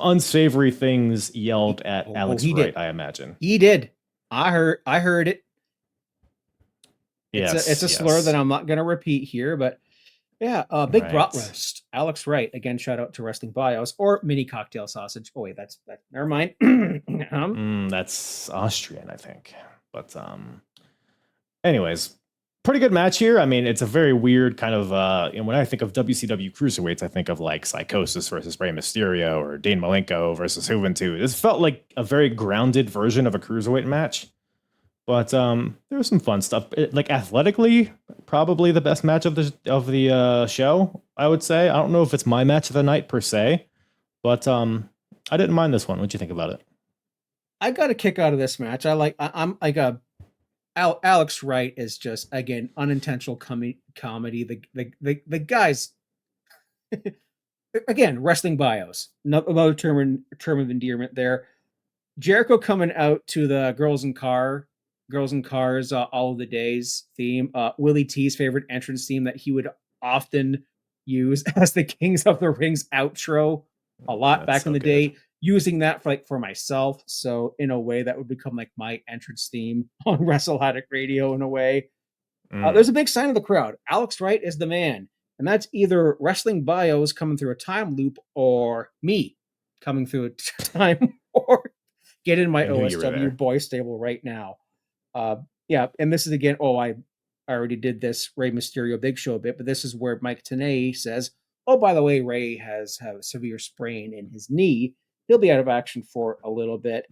unsavory things yelled at Alex Wright, I imagine. He did. I heard it. Yes, it's a slur that I'm not going to repeat here, but yeah, big bratwurst. Alex Wright, again, shout out to Wrestling Bios, or mini cocktail sausage. Oh wait, that's never mind. That's Austrian, I think. But anyways, pretty good match here. I mean, it's a very weird kind of, when I think of WCW cruiserweights, I think of like Psychosis versus Rey Mysterio or Dean Malenko versus Juventud. This felt like a very grounded version of a cruiserweight match, but there was some fun stuff. Like athletically, probably the best match of the show, I would say. I don't know if it's my match of the night per se, but I didn't mind this one. What'd you think about it? I got a kick out of this match. Alex Wright is just, again, unintentional comedy. The guys, again, Wrestling Bios, another term of endearment there. Jericho coming out to the Girls in Cars, All of the Days theme, Willie T's favorite entrance theme that he would often use as the Kings of the Rings outro a lot back in the day. Using that for myself. So in a way that would become like my entrance theme on Wrestle Addict Radio in a way. There's a big sign of the crowd. Alex Wright is the man. And that's either Wrestling Bios coming through a time loop or me coming through a time or get in my OSW boy stable right now. Yeah. And this is again, I already did this Rey Mysterio Big Show a bit, but this is where Mike Tenay says, oh, by the way, Rey has a severe sprain in his knee. He'll be out of action for a little bit.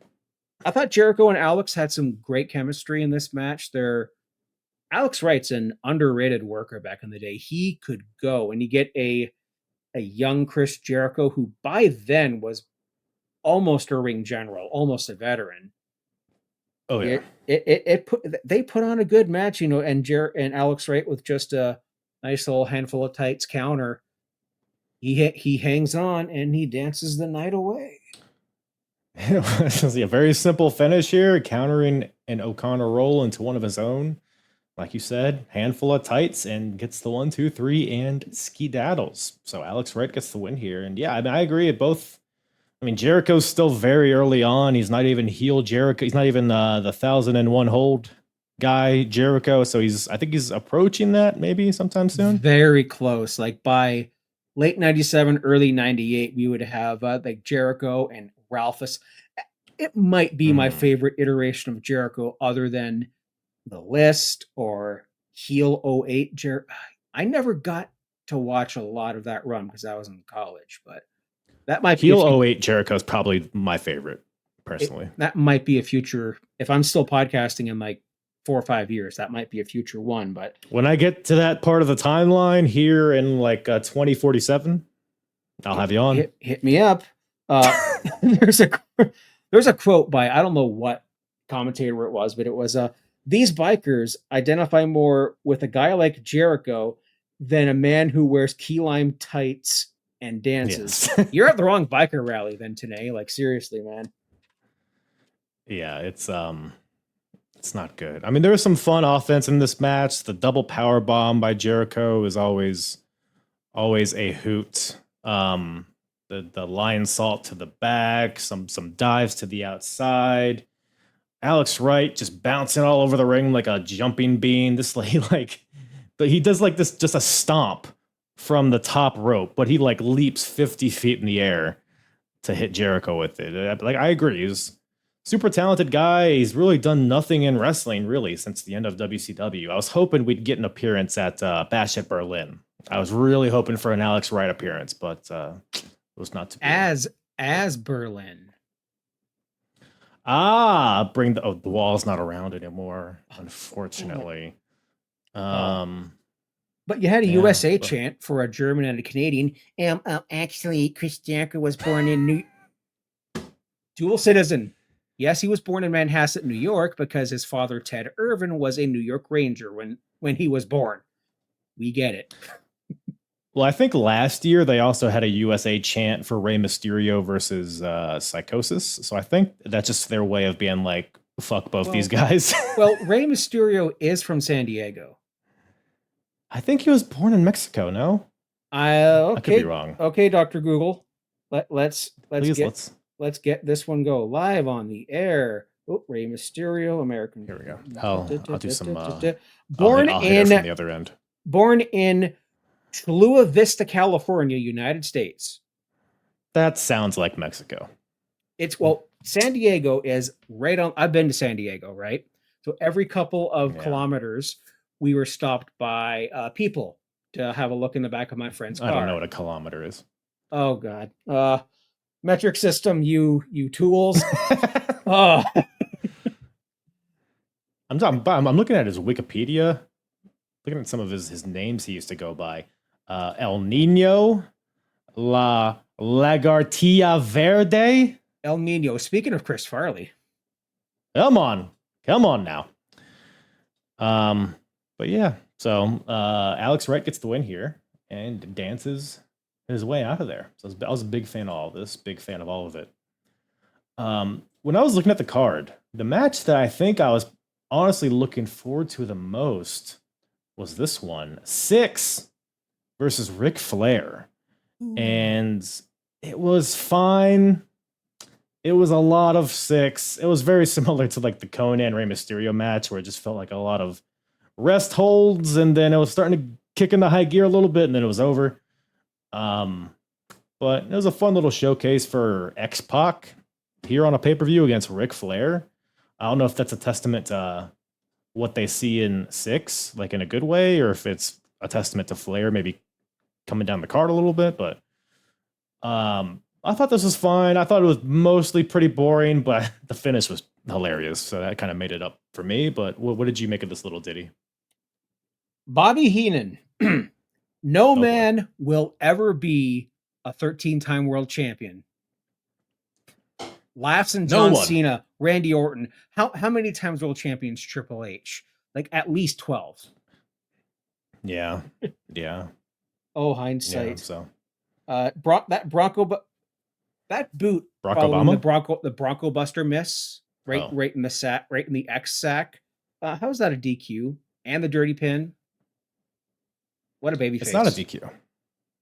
I thought Jericho and Alex had some great chemistry in this match. Alex Wright's an underrated worker back in the day. He could go, and you get a young Chris Jericho who by then was almost a ring general, almost a veteran. Oh yeah, they put on a good match, and Alex Wright with just a nice little handful of tights counter. He hangs on and he dances the night away. It was a very simple finish here, countering an O'Connor roll into one of his own. Like you said, handful of tights and gets the 1, 2, 3 and skedaddles. So Alex Wright gets the win here. And yeah, I mean, I agree at both. I mean, Jericho's still very early on. He's not even heel Jericho. He's not even the 1,001 hold guy Jericho. So I think he's approaching that maybe sometime soon. Very close. Like by late 97, early 98, we would have like Jericho and Ralphus. It might be my favorite iteration of Jericho other than The List or Heel 08. I never got to watch a lot of that run because I was in college, but that might be Heel 08 Jericho is probably my favorite personally. That might be a future. If I'm still podcasting in like 4 or 5 years, that might be a future one. But when I get to that part of the timeline here in like 2047, I'll have you on. Hit me up. There's a quote by, I don't know what commentator it was, but it was these bikers identify more with a guy like Jericho than a man who wears key lime tights and dances. Yes. You're at the wrong biker rally then today. Like seriously, man. Yeah, it's It's not good. I mean, there was some fun offense in this match. The double power bomb by Jericho is always a hoot. The lion salt to the back, some dives to the outside. Alex Wright just bouncing all over the ring like a jumping bean. But he does like this, just a stomp from the top rope, but he like leaps 50 feet in the air to hit Jericho with it. Like, I agree. He's super talented guy. He's really done nothing in wrestling really since the end of WCW. I was hoping we'd get an appearance at Bash at Berlin. I was really hoping for an Alex Wright appearance, but it was not to be. As Berlin. Bring the wall's not around anymore, unfortunately. But you had a USA chant for a German and a Canadian. Actually, Chris Jericho was born in dual citizen. Yes, he was born in Manhasset, New York, because his father, Ted Irvin, was a New York Ranger when he was born. We get it. Well, I think last year they also had a USA chant for Rey Mysterio versus Psychosis. So I think that's just their way of being like, fuck both these guys. Well, Rey Mysterio is from San Diego. I think he was born in Mexico, no? Okay. I could be wrong. Okay, Dr. Google. Let's get this one go live on the air. Oh, Rey Mysterio, American. Here we go. I'll do some born I'll hit from the other end. Born in Chula Vista, California, United States. That sounds like Mexico. San Diego is right on. I've been to San Diego, right? So every couple of kilometers, we were stopped by people to have a look in the back of my friend's car. I don't know what a kilometer is. Oh God. Metric system, you tools. I'm looking at his Wikipedia, looking at some of his names he used to go by. El Nino, La Lagartilla Verde. El Nino. Speaking of Chris Farley. Come on now. But yeah, so Alex Wright gets the win here and dances his way out of there. So I was a big fan of all of this, big fan of all of it. When I was looking at the card, the match that I think I was honestly looking forward to the most was this one, Syxx versus Ric Flair. Ooh. And it was fine. It was a lot of Syxx. It was very similar to like the Conan Rey Mysterio match where it just felt like a lot of rest holds, and then it was starting to kick into high gear a little bit, and then it was over. But it was a fun little showcase for X-Pac here on a pay-per-view against Ric Flair. I don't know if that's a testament to what they see in Syxx, like in a good way, or if it's a testament to Flair maybe coming down the card a little bit. But I thought this was fine. I thought it was mostly pretty boring, but the finish was hilarious, so that kind of made it up for me. But what did you make of this little ditty? Bobby Heenan. No man will ever be a 13-time world champion. Laughs and John Cena, Randy Orton. How many times world champions Triple H? Like at least 12. Yeah. Oh, hindsight. Yeah, so that boot Brock Obama? the Bronco Buster miss right in the X sack. How is that a DQ? And the dirty pin. What a baby face. It's not a DQ.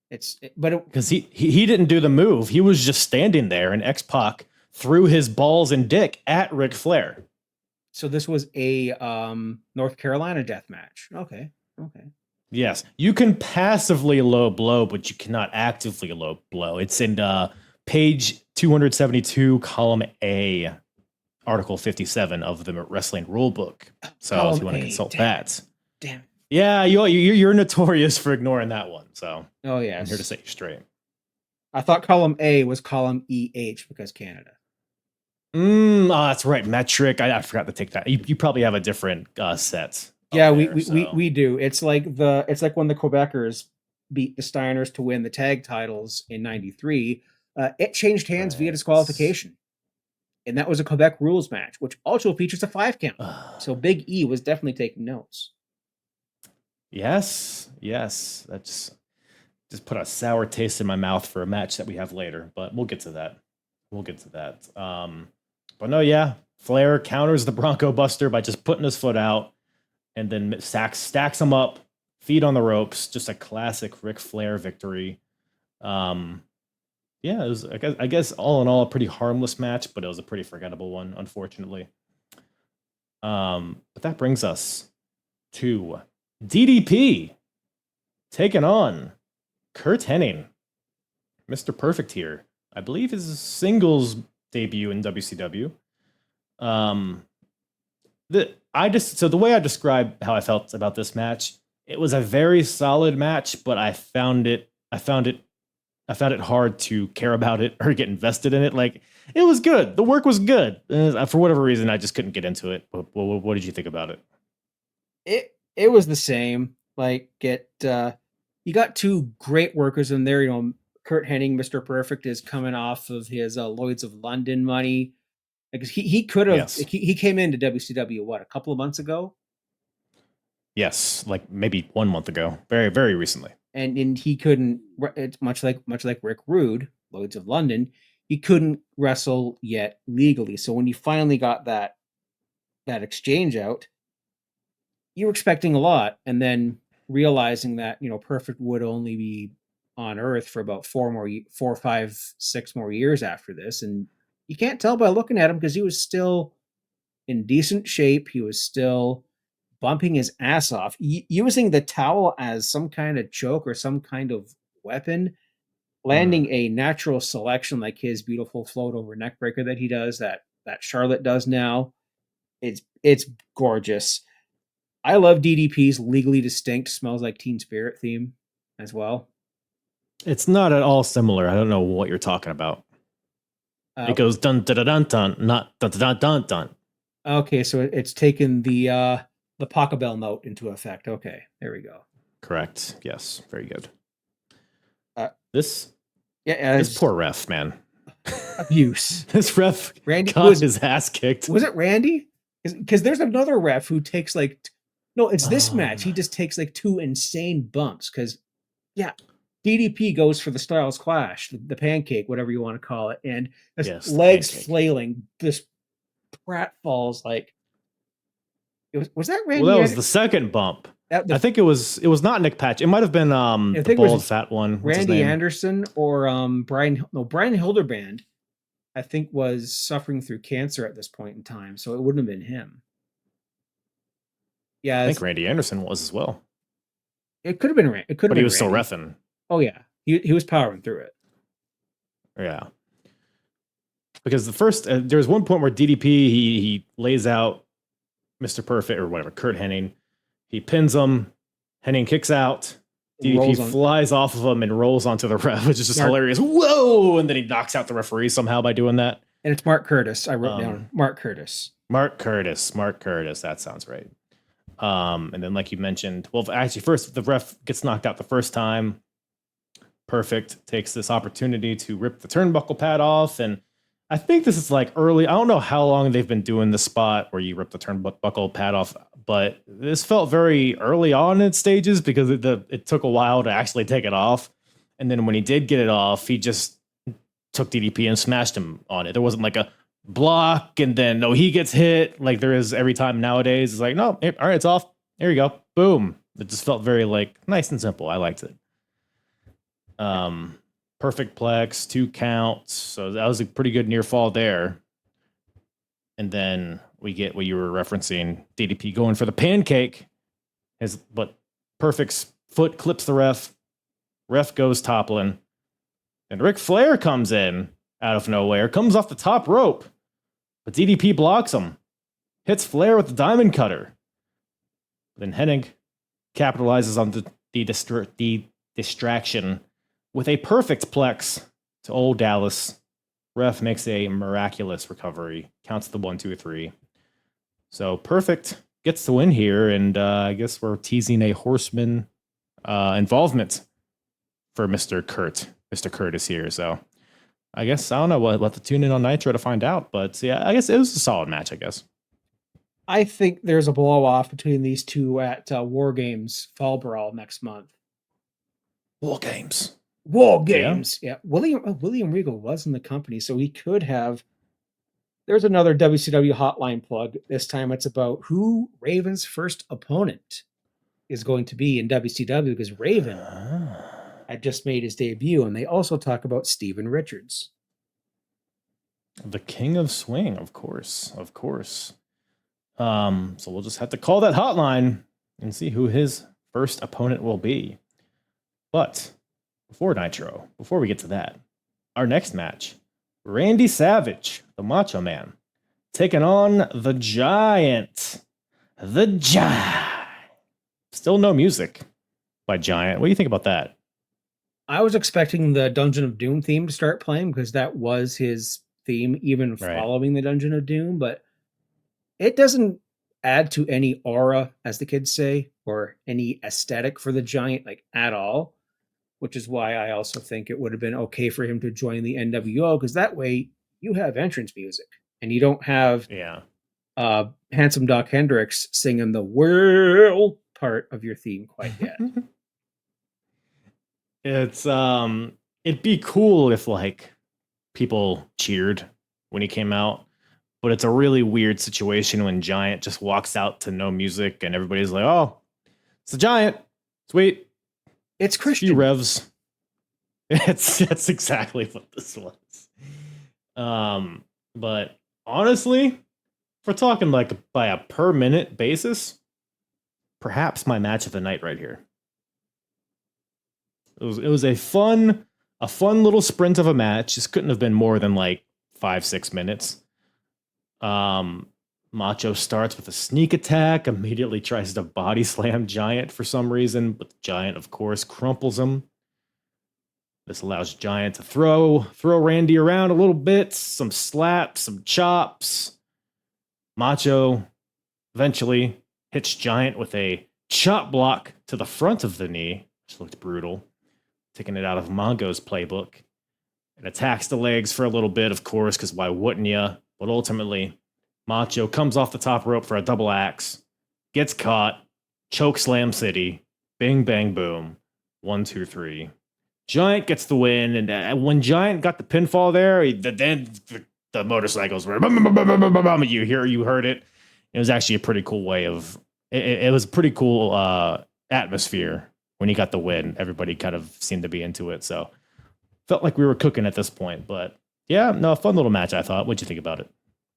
Because he didn't do the move. He was just standing there, and X-Pac threw his balls and dick at Ric Flair. So this was a North Carolina death match. Okay. Yes, you can passively low blow, but you cannot actively low blow. It's in page 272, column A, article 57 of the wrestling rule book. So column if you want to consult that. Damn. Yeah, you're notorious for ignoring that one. So yes. I'm here to set you straight. I thought column A was column EH because Canada. That's right. Metric. I forgot to take that. You probably have a different set. Yeah, we do. It's like when the Quebecers beat the Steiners to win the tag titles in '93. It changed hands via disqualification, and that was a Quebec rules match, which also features a 5 count. So Big E was definitely taking notes. Yes. That's just put a sour taste in my mouth for a match that we have later, but we'll get to that. But no, yeah, Flair counters the Bronco Buster by just putting his foot out, and then stacks him up, feet on the ropes. Just a classic Ric Flair victory. Yeah, it was, I guess all in all, a pretty harmless match, but it was a pretty forgettable one, unfortunately. But that brings us to DDP taking on Kurt Hennig. Mr. Perfect here. I believe his singles debut in WCW. The way I describe how I felt about this match, it was a very solid match, but I found it hard to care about it or get invested in it. Like, it was good. The work was good. For whatever reason, I just couldn't get into it. What did you think about it? It was the same. Like, you got two great workers in there. You know, Kurt Hennig, Mr. Perfect, is coming off of his Lloyd's of London money. Because he could have, Yes. he came into WCW, a couple of months ago? Yes, like maybe 1 month ago. Very, very recently. And he couldn't. It's much like Rick Rude, Lloyd's of London. He couldn't wrestle yet legally. So when you finally got that exchange out, you were expecting a lot, and then realizing that Perfect would only be on Earth for about 4, 5, 6 more years after this, and you can't tell by looking at him because he was still in decent shape. He was still bumping his ass off, using the towel as some kind of choke or some kind of weapon, landing a natural selection like his beautiful float over neck breaker that he does, that Charlotte does now. It's gorgeous. I love DDP's Legally Distinct Smells Like Teen Spirit theme as well. It's not at all similar. I don't know what you're talking about. It goes dun dun dun dun, not dun dun dun dun. Okay, so it's taken the Pachelbel note into effect. Okay, there we go. Correct. Yes, very good. This poor ref, man. Abuse. This ref Randy got his ass kicked. Was it Randy? Because there's another ref who takes it's this match. He just takes 2 insane bumps. Because DDP goes for the Styles Clash, the pancake, whatever you want to call it, and his legs flailing. This Pratt falls was that Randy? Well, that was the second bump. I think it was not Nick Patch. It might have been the bald fat one. What's Randy Anderson or Brian Hildebrand, I think, was suffering through cancer at this point in time, so it wouldn't have been him. Yeah, I think Randy Anderson was as well. It could have been Randy. But he was still reffing. Oh yeah, he was powering through it. Yeah, because the first there was one point where DDP he lays out Mr. Perfect or whatever, Kurt Hennig. He pins him. Hennig kicks out. DDP flies off of him and rolls onto the ref, which is just hilarious. Whoa! And then he knocks out the referee somehow by doing that. And it's Mark Curtis. I wrote down Mark Curtis. Mark Curtis. That sounds right. And then, like you mentioned, well, actually, first the ref gets knocked out the first time. Perfect takes this opportunity to rip the turnbuckle pad off, and I think this is early. I don't know how long they've been doing this spot where you rip the turnbuckle pad off, but this felt very early on in stages because it took a while to actually take it off. And then when he did get it off, he just took DDP and smashed him on it. There wasn't a block and then he gets hit like there is every time nowadays. It's no, all right, it's off. There you go. Boom. It just felt very nice and simple. I liked it. Perfect plex, 2 counts. So that was a pretty good near fall there. And then we get what you were referencing, DDP going for the pancake. But Perfect's foot clips the ref. Ref goes toppling. And Ric Flair comes in out of nowhere, comes off the top rope. But DDP blocks him. Hits Flair with the diamond cutter. Then Hennig capitalizes on the distraction with a perfect plex to old Dallas. Ref makes a miraculous recovery. Counts the 1, 2, 3. So Perfect gets the win here, and I guess we're teasing a Horseman involvement for Mr. Curtis here. So I guess, I don't know, we'll have to tune in on Nitro to find out. But yeah, I guess it was a solid match, I guess. I think there's a blow-off between these two at War Games Fall Brawl next month. War Games. Yeah. William Regal was in the company, so he could have There's another WCW hotline plug. This time it's about who Raven's first opponent is going to be in WCW, because Raven had just made his debut, and they also talk about Steven Richards. The King of Swing, of course. So we'll just have to call that hotline and see who his first opponent will be. But before we get to that, our next match, Randy Savage, the Macho Man, taking on the Giant. The Giant. Still no music by Giant. What do you think about that? I was expecting the Dungeon of Doom theme to start playing, because that was his theme even following the Dungeon of Doom, but it doesn't add to any aura, as the kids say, or any aesthetic for the Giant, like, at all, which is why I also think it would have been okay for him to join the NWO, because that way you have entrance music and you don't have Handsome Doc Hendricks singing the "Well" part of your theme quite yet. It's it'd be cool if like people cheered when he came out, but it's a really weird situation when Giant just walks out to no music and everybody's like, "Oh, it's the Giant, sweet." It's Christian. Few revs. That's exactly what this was. But honestly, if we're talking like by a per minute basis, perhaps my match of the night right here. It was a fun little sprint of a match. This couldn't have been more than like 5-6 minutes. Macho starts with a sneak attack, immediately tries to body slam Giant for some reason, but the Giant, of course, crumples him. This allows Giant to throw Randy around a little bit, some slaps, some chops. Macho eventually hits Giant with a chop block to the front of the knee, which looked brutal, taking it out of Mongo's playbook. It attacks the legs for a little bit, of course, because why wouldn't you? But ultimately, Macho comes off the top rope for a double axe, gets caught, choke slam city, bing, bang, boom, 1, 2, 3. Giant gets the win, and when Giant got the pinfall there, then the motorcycles were, you heard it. It was actually a pretty cool way of, it was a pretty cool atmosphere when he got the win. Everybody kind of seemed to be into it, so felt like we were cooking at this point. But yeah, no, a fun little match, I thought. What'd you think about it?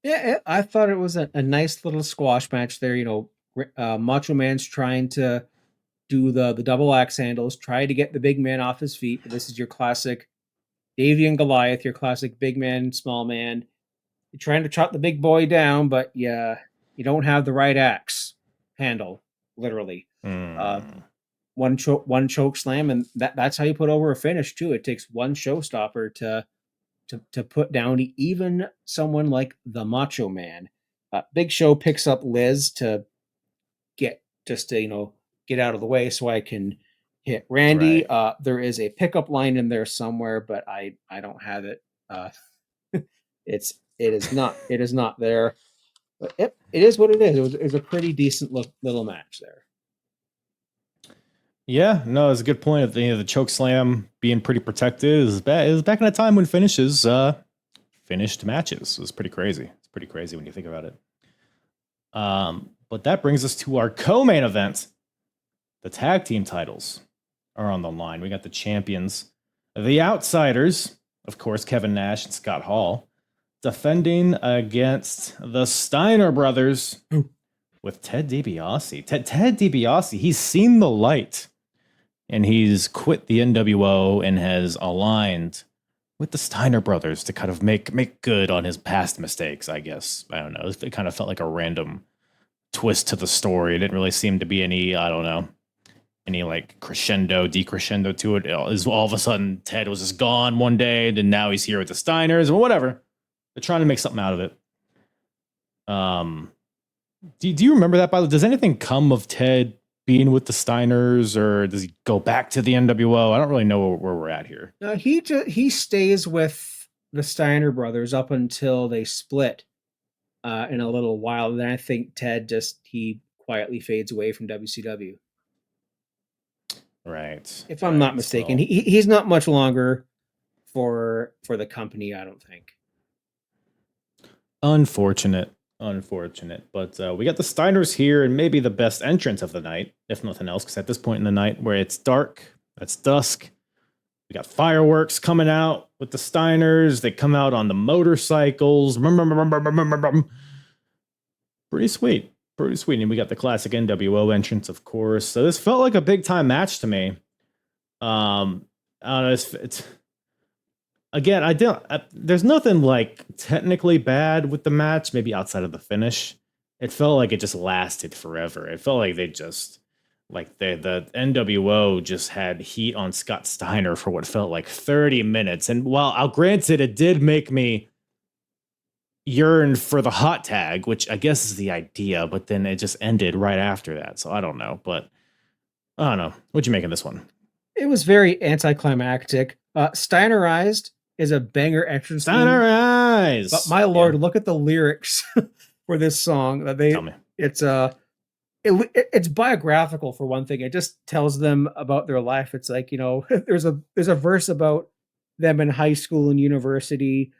Yeah, I thought it was a nice little squash match there. You know, Macho Man's trying to do the double axe handles, try to get the big man off his feet. But this is your classic Davey and Goliath, your classic big man, small man. You're trying to chop the big boy down, but you don't have the right axe handle, literally. One choke slam, and that's how you put over a finish too. It takes one showstopper to put down even someone like the Macho Man. Big Show picks up Liz to get out of the way so I can hit Randy. Right. There is a pickup line in there somewhere, but I don't have it. It is not there. But it is what it is. It was a pretty decent little match there. Yeah, no, it's a good point. The choke slam being pretty protected is back in a time when finished matches. It was pretty crazy. It's pretty crazy when you think about it. But that brings us to our co-main event. The tag team titles are on the line. We got the champions, the Outsiders, of course, Kevin Nash and Scott Hall, defending against the Steiner brothers with Ted DiBiase. Ted DiBiase, he's seen the light. And he's quit the NWO and has aligned with the Steiner brothers to kind of make good on his past mistakes, I guess. I don't know. It kind of felt like a random twist to the story. It didn't really seem to be any like crescendo, decrescendo to it. Is all of a sudden Ted was just gone one day, and now he's here with the Steiners or whatever. They're trying to make something out of it. Do you remember that, by the way? Does anything come of Ted being with the Steiners, or does he go back to the NWO? I don't really know where we're at here. No, he stays with the Steiner brothers up until they split in a little while. Then I think Ted he quietly fades away from WCW. Right. If I'm not mistaken, well, he's not much longer for the company, I don't think. Unfortunate. But we got the Steiners here, and maybe the best entrance of the night, if nothing else, because at this point in the night where it's dark, it's dusk, we got fireworks coming out with the Steiners. They come out on the motorcycles. Pretty sweet. And we got the classic NWO entrance, of course. So this felt like a big time match to me. I don't know. It's again, there's nothing like technically bad with the match, maybe outside of the finish. It felt like it just lasted forever. It felt like the NWO just had heat on Scott Steiner for what felt like 30 minutes. And while I'll grant it did make me yearn for the hot tag, which I guess is the idea, but then it just ended right after that. So I don't know, but I don't know. What'd you make of this one? It was very anticlimactic. Steinerized is a banger entrance. Steinerized. But my lord, look at the lyrics for this song. Tell me. It's biographical for one thing. It just tells them about their life. It's like, there's a verse about them in high school and university.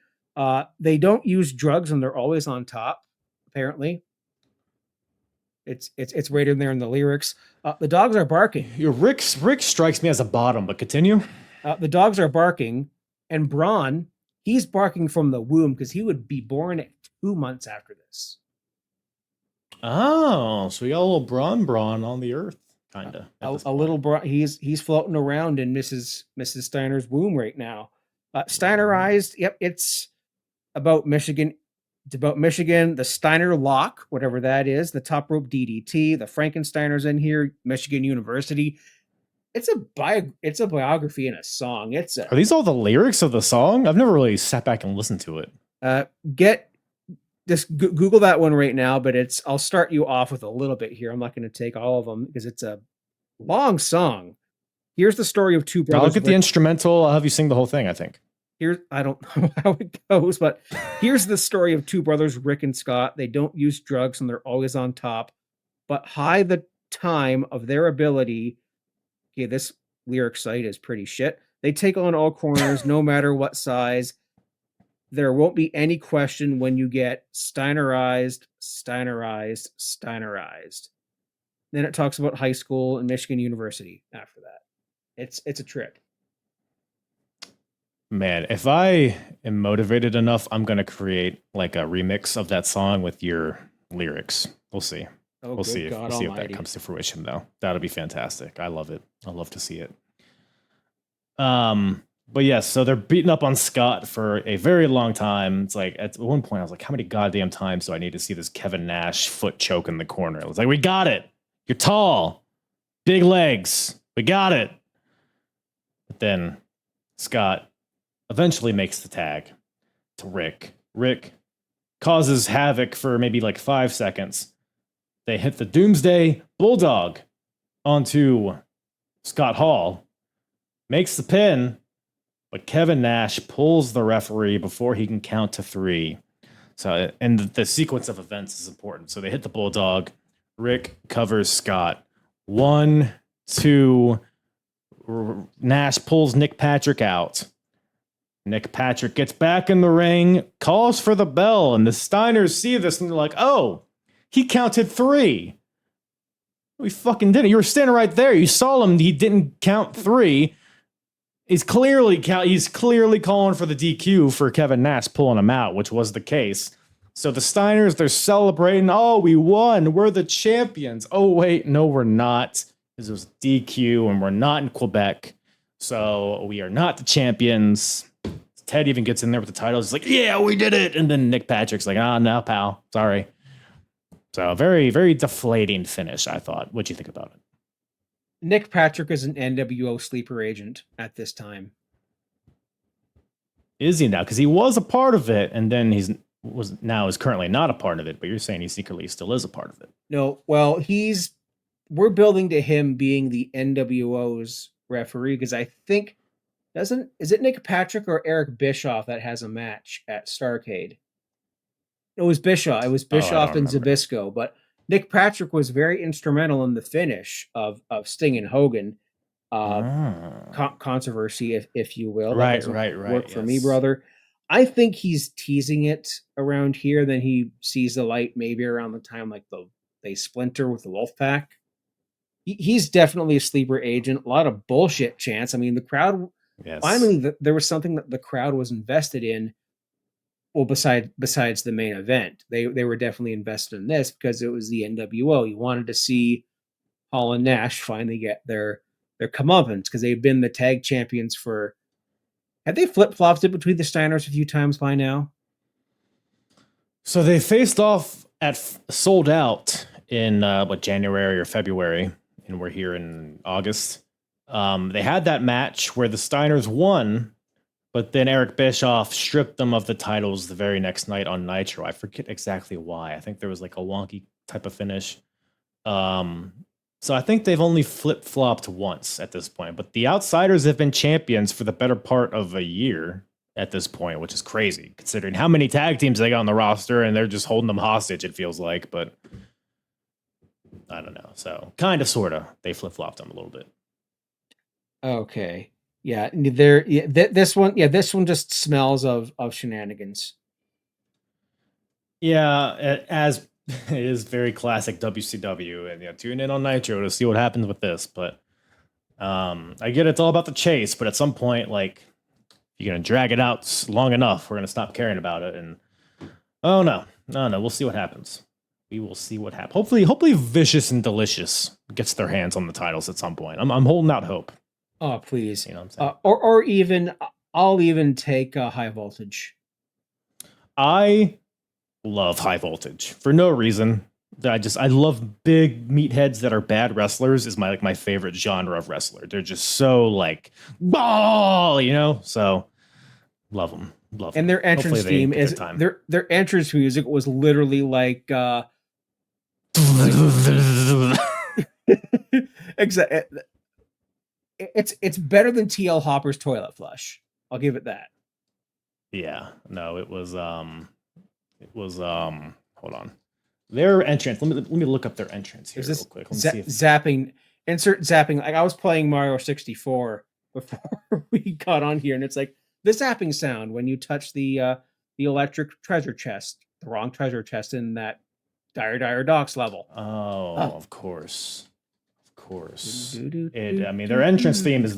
They don't use drugs and they're always on top, apparently. It's right in there in the lyrics. The dogs are barking. Rick strikes me as a bottom, but continue. The dogs are barking, and Braun, he's barking from the womb because he would be born 2 months after this. Oh, so we got a little Braun on the earth, kind of. A little Braun. He's floating around in Mrs. Steiner's womb right now. Steinerized. Yep, it's about Michigan. It's about Michigan, the Steiner Lock, whatever that is, the top rope DDT, the Frankensteiners in here, Michigan University. It's a biography in a song. Are these all the lyrics of the song? I've never really sat back and listened to it. Google that one right now, but I'll start you off with a little bit here. I'm not going to take all of them because it's a long song. Here's the story of two brothers. I'll get the instrumental. I'll have you sing the whole thing, I think. I don't know how it goes, but here's the story of two brothers, Rick and Scott. They don't use drugs and they're always on top, but hide the time of their ability. Okay, this lyric site is pretty shit. They take on all corners, no matter what size. There won't be any question when you get Steinerized. Then it talks about high school and Michigan University after that. It's a trip. Man, if I am motivated enough, I'm going to create like a remix of that song with your lyrics. We'll see. We'll see if that comes to fruition, though. That'll be fantastic. I love it. I love to see it. But yes, so they're beating up on Scott for a very long time. It's like at one point I was like, how many goddamn times do I need to see this Kevin Nash foot choke in the corner? I was like, we got it. You're tall, big legs. We got it. But then Scott eventually makes the tag to Rick. Rick causes havoc for maybe like 5 seconds. They hit the Doomsday Bulldog onto Scott Hall, makes the pin, but Kevin Nash pulls the referee before he can count to 3. So, and the sequence of events is important. So they hit the Bulldog. Rick covers Scott. 1, 2. Nash pulls Nick Patrick out. Nick Patrick gets back in the ring, calls for the bell, and the Steiners see this and they're like, oh, he counted 3. We fucking did it. You were standing right there. You saw him. He didn't count 3. He's clearly calling for the DQ for Kevin Nash pulling him out, which was the case. So the Steiners, they're celebrating. Oh, we won. We're the champions. Oh, wait. No, we're not. This was DQ, and we're not in Quebec. So we are not the champions. Ted even gets in there with the titles. He's like, yeah, we did it. And then Nick Patrick's like, no, pal. Sorry. So very, very deflating finish, I thought. What'd you think about it? Nick Patrick is an NWO sleeper agent at this time. Is he now? Because he was a part of it, and then is currently not a part of it, but you're saying he secretly still is a part of it. No, well, we're building to him being the NWO's referee, because I think is it Nick Patrick or Eric Bischoff that has a match at Starrcade? It was Bischoff. It was Bischoff and Zbyszko, but Nick Patrick was very instrumental in the finish of Sting and Hogan controversy, if you will. Right. Work for me, brother. I think he's teasing it around here. Then he sees the light maybe around the time like they splinter with the Wolfpack. He's definitely a sleeper agent. A lot of bullshit chants. I mean, the crowd. Yes. Finally, there was something that the crowd was invested in. Well, besides the main event, they were definitely invested in this because it was the NWO. You wanted to see Hall and Nash finally get their comeuppance because they've been the tag champions for. Have they flip-flopped it between the Steiners a few times by now? So they faced off at Sold Out in January or February, and we're here in August. They had that match where the Steiners won, but then Eric Bischoff stripped them of the titles the very next night on Nitro. I forget exactly why. I think there was like a wonky type of finish. So I think they've only flip-flopped once at this point, but the Outsiders have been champions for the better part of a year at this point, which is crazy considering how many tag teams they got on the roster and they're just holding them hostage, it feels like, but I don't know. So kind of, sort of, they flip-flopped them a little bit. Okay. Yeah, this one just smells of shenanigans. Yeah, as it is very classic WCW, and tune in on Nitro to see what happens with this. But I get it's all about the chase, but at some point, like, you're gonna drag it out long enough, we're gonna stop caring about it. And no, we'll see what happens. We will see what happens. Hopefully, Vicious and Delicious gets their hands on the titles at some point. I'm holding out hope. Oh, please. You know what I'm saying? Or even I'll even take High Voltage. I love High Voltage for no reason. I love big meatheads that are bad wrestlers is my favorite genre of wrestler. They're just so like ball, so love them. And their entrance theme is their entrance music was literally like exactly. It's better than TL Hopper's Toilet Flush. I'll give it that. Yeah. No, it was hold on. Their entrance. Let me look up their entrance here real quick. Let me see if zapping. Insert zapping. Like I was playing Mario 64 before we got on here, and it's like the zapping sound when you touch the electric treasure chest, the wrong treasure chest in that Dire Docks level. Oh, of course. Their entrance theme is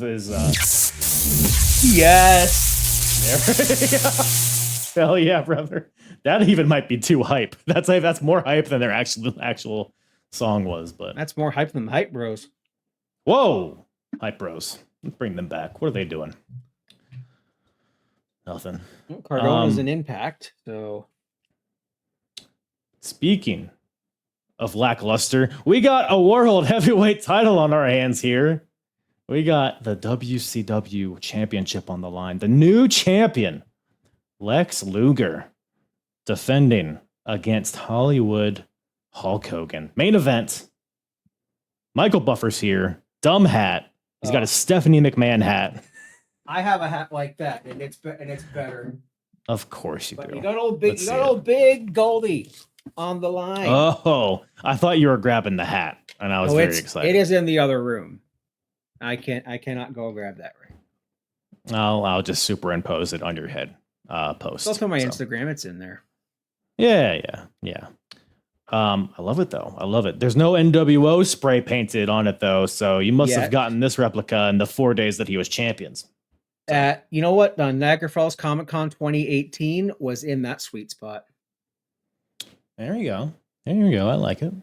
yes. Hell yeah, brother. That even might be too hype. That's more hype than their actual song was, but that's more hype than the Hype Bros. Whoa, Hype Bros. Let's bring them back. What are they doing? Nothing. Cardona's an Impact, so speaking of lackluster, we got a world heavyweight title on our hands here. We got the WCW championship on the line. The new champion, Lex Luger, defending against Hollywood Hulk Hogan. Main event. Michael Buffer's here. Dumb hat. He's got a Stephanie McMahon hat. I have a hat like that, and it's better. Of course you do. You got old big Goldie on the line. Oh, I thought you were grabbing the hat, and I was very excited. It is in the other room. I cannot go grab that right. I'll just superimpose it on your head post. It's also my Instagram. It's in there. Yeah. I love it though. I love it. There's no NWO spray painted on it though, so you must have gotten this replica in the 4 days that he was champions. You know what? Niagara Falls Comic Con 2018 was in that sweet spot. There you go. I like it.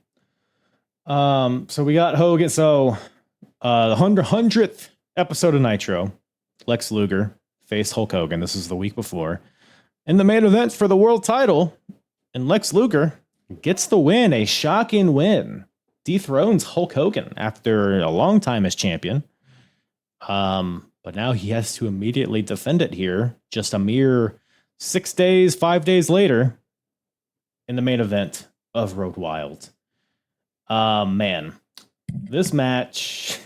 So we got Hogan. So the 100th episode of Nitro, Lex Luger faced Hulk Hogan. This is the week before. In the main event for the world title, and Lex Luger gets the win, a shocking win. Dethrones Hulk Hogan after a long time as champion. But now he has to immediately defend it here, just a mere 5 days later, in the main event of Road Wild. Man, this match,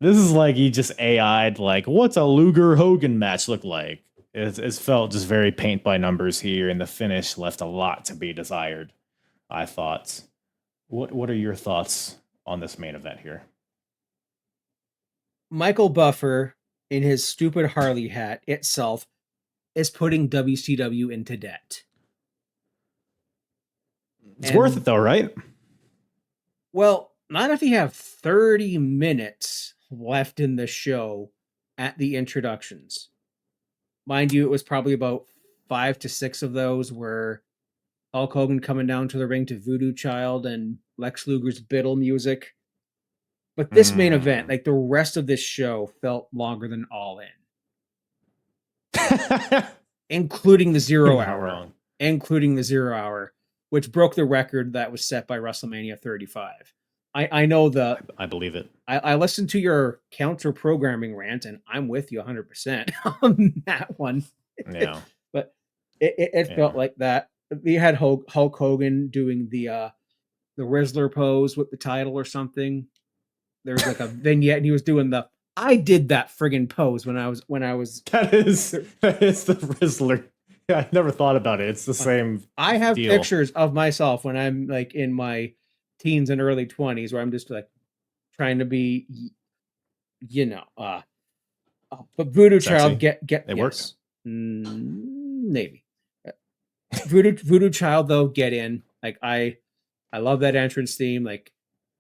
this is like he just AI'd, like, what's a Luger Hogan match look like? It's felt just very paint by numbers here, and the finish left a lot to be desired, I thought. What are your thoughts on this main event here? Michael Buffer in his stupid Harley hat itself is putting WCW into debt. It's worth it though, right? Well, not if you have 30 minutes left in the show at the introductions. Mind you, it was probably about 5 to 6 of those were Hulk Hogan coming down to the ring to Voodoo Child and Lex Luger's Biddle music. But this main event, like the rest of this show, felt longer than All In. Including the 0 hour. Wrong. Including the 0 hour, which broke the record that was set by WrestleMania 35. I know I believe it. I listened to your counter programming rant, and I'm with you 100% on that one. Yeah. But it felt like that. We had Hulk Hogan doing the Rizzler pose with the title or something. There was like a vignette, and he was doing I did that friggin' pose when I was That is the Rizzler. Yeah, I never thought about it. It's the same. I have deal. pictures of myself when I'm like in my teens and early 20s where I'm just like trying to be, but Voodoo Sexy. Child get It works. Maybe. Voodoo Child though, get in. Like I love that entrance theme. Like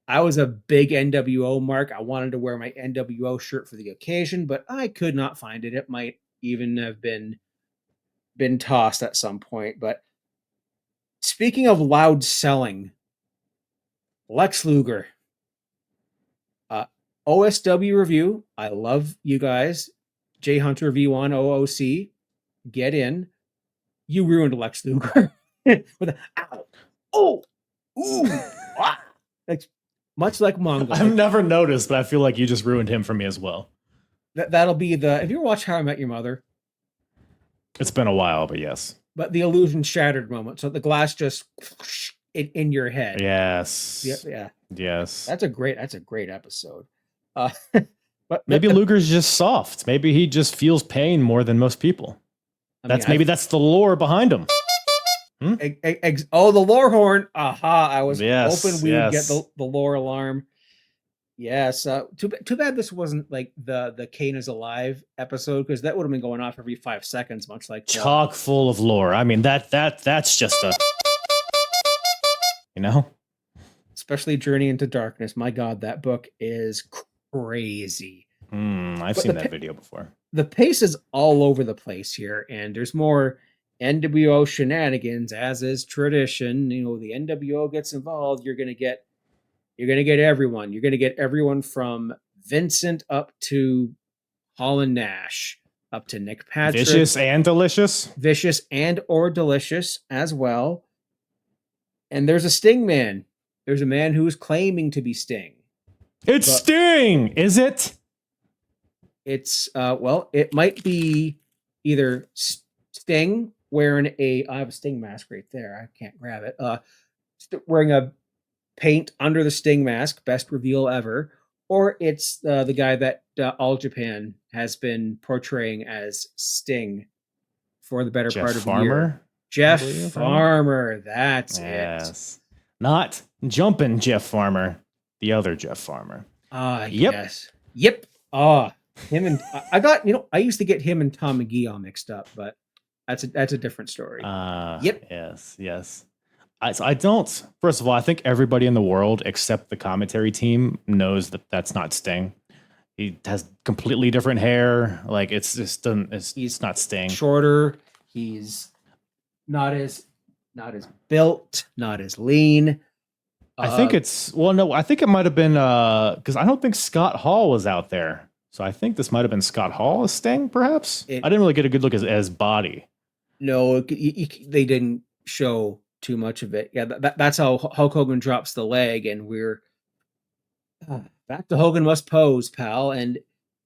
I was a big NWO mark. I wanted to wear my NWO shirt for the occasion, but I could not find it. It might even have been tossed at some point. But speaking of loud selling, Lex Luger, OSW review. I love you guys. J Hunter V1 OOC, get in. You ruined Lex Luger with a ow, oh, ooh, ah. Like, much like Mongo. I've never noticed, but I feel like you just ruined him for me as well. That'll be have you ever watched How I Met Your Mother? It's been a while, but yes. But the illusion shattered moment. So the glass just in your head. Yes. Yeah. Yes. That's a great episode. But maybe Luger's just soft. Maybe he just feels pain more than most people. That's the lore behind him. The lore horn. Aha! I was hoping we would get the lore alarm. Yes. Too bad this wasn't like the Kane is alive episode, because that would have been going off every 5 seconds, much like chock full of lore. I mean that's just a especially Journey into Darkness. My God, that book is crazy. I've seen that video before. The pace is all over the place here, and there's more NWO shenanigans, as is tradition. The NWO gets involved. You're gonna get everyone. You're gonna get everyone from Vincent up to Holland Nash, up to Nick Patrick. Vicious and or delicious as well. And there's a Sting man. There's a man who is claiming to be Sting. Sting, is it? It's it might be either Sting wearing I have a Sting mask right there. I can't grab it. Wearing a paint under the Sting mask, best reveal ever, or it's the guy that All Japan has been portraying as Sting for the better part of the year. Jeff Farmer, that's it. Not jumping Jeff Farmer, the other Jeff Farmer. Yes. Yep. Him and I used to get him and Tom McGee all mixed up, but that's a different story. Yep. Yes. I don't. First of all, I think everybody in the world except the commentary team knows that that's not Sting. He has completely different hair. Like it's not Sting. Shorter. He's not as built, not as lean. I think I think it might have been because I don't think Scott Hall was out there. So I think this might have been Scott Hall as Sting, perhaps. I didn't really get a good look at his body. No, they didn't show too much of it. Yeah, that's how Hulk Hogan drops the leg, and we're back to Hogan must pose, pal. And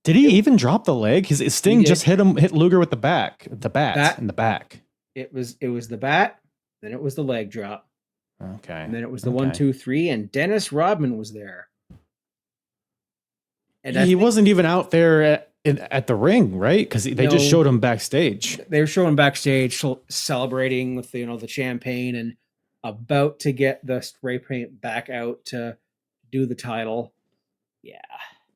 did he even drop the leg? His Sting just hit Luger with the bat in the back. It was the bat, then it was the leg drop. Okay. And then it was the 1, 2, 3, and Dennis Rodman was there. And he wasn't even out there at the ring, right? Because they just showed him backstage. They were showing backstage, celebrating with the champagne, and about to get the spray paint back out to do the title. Yeah.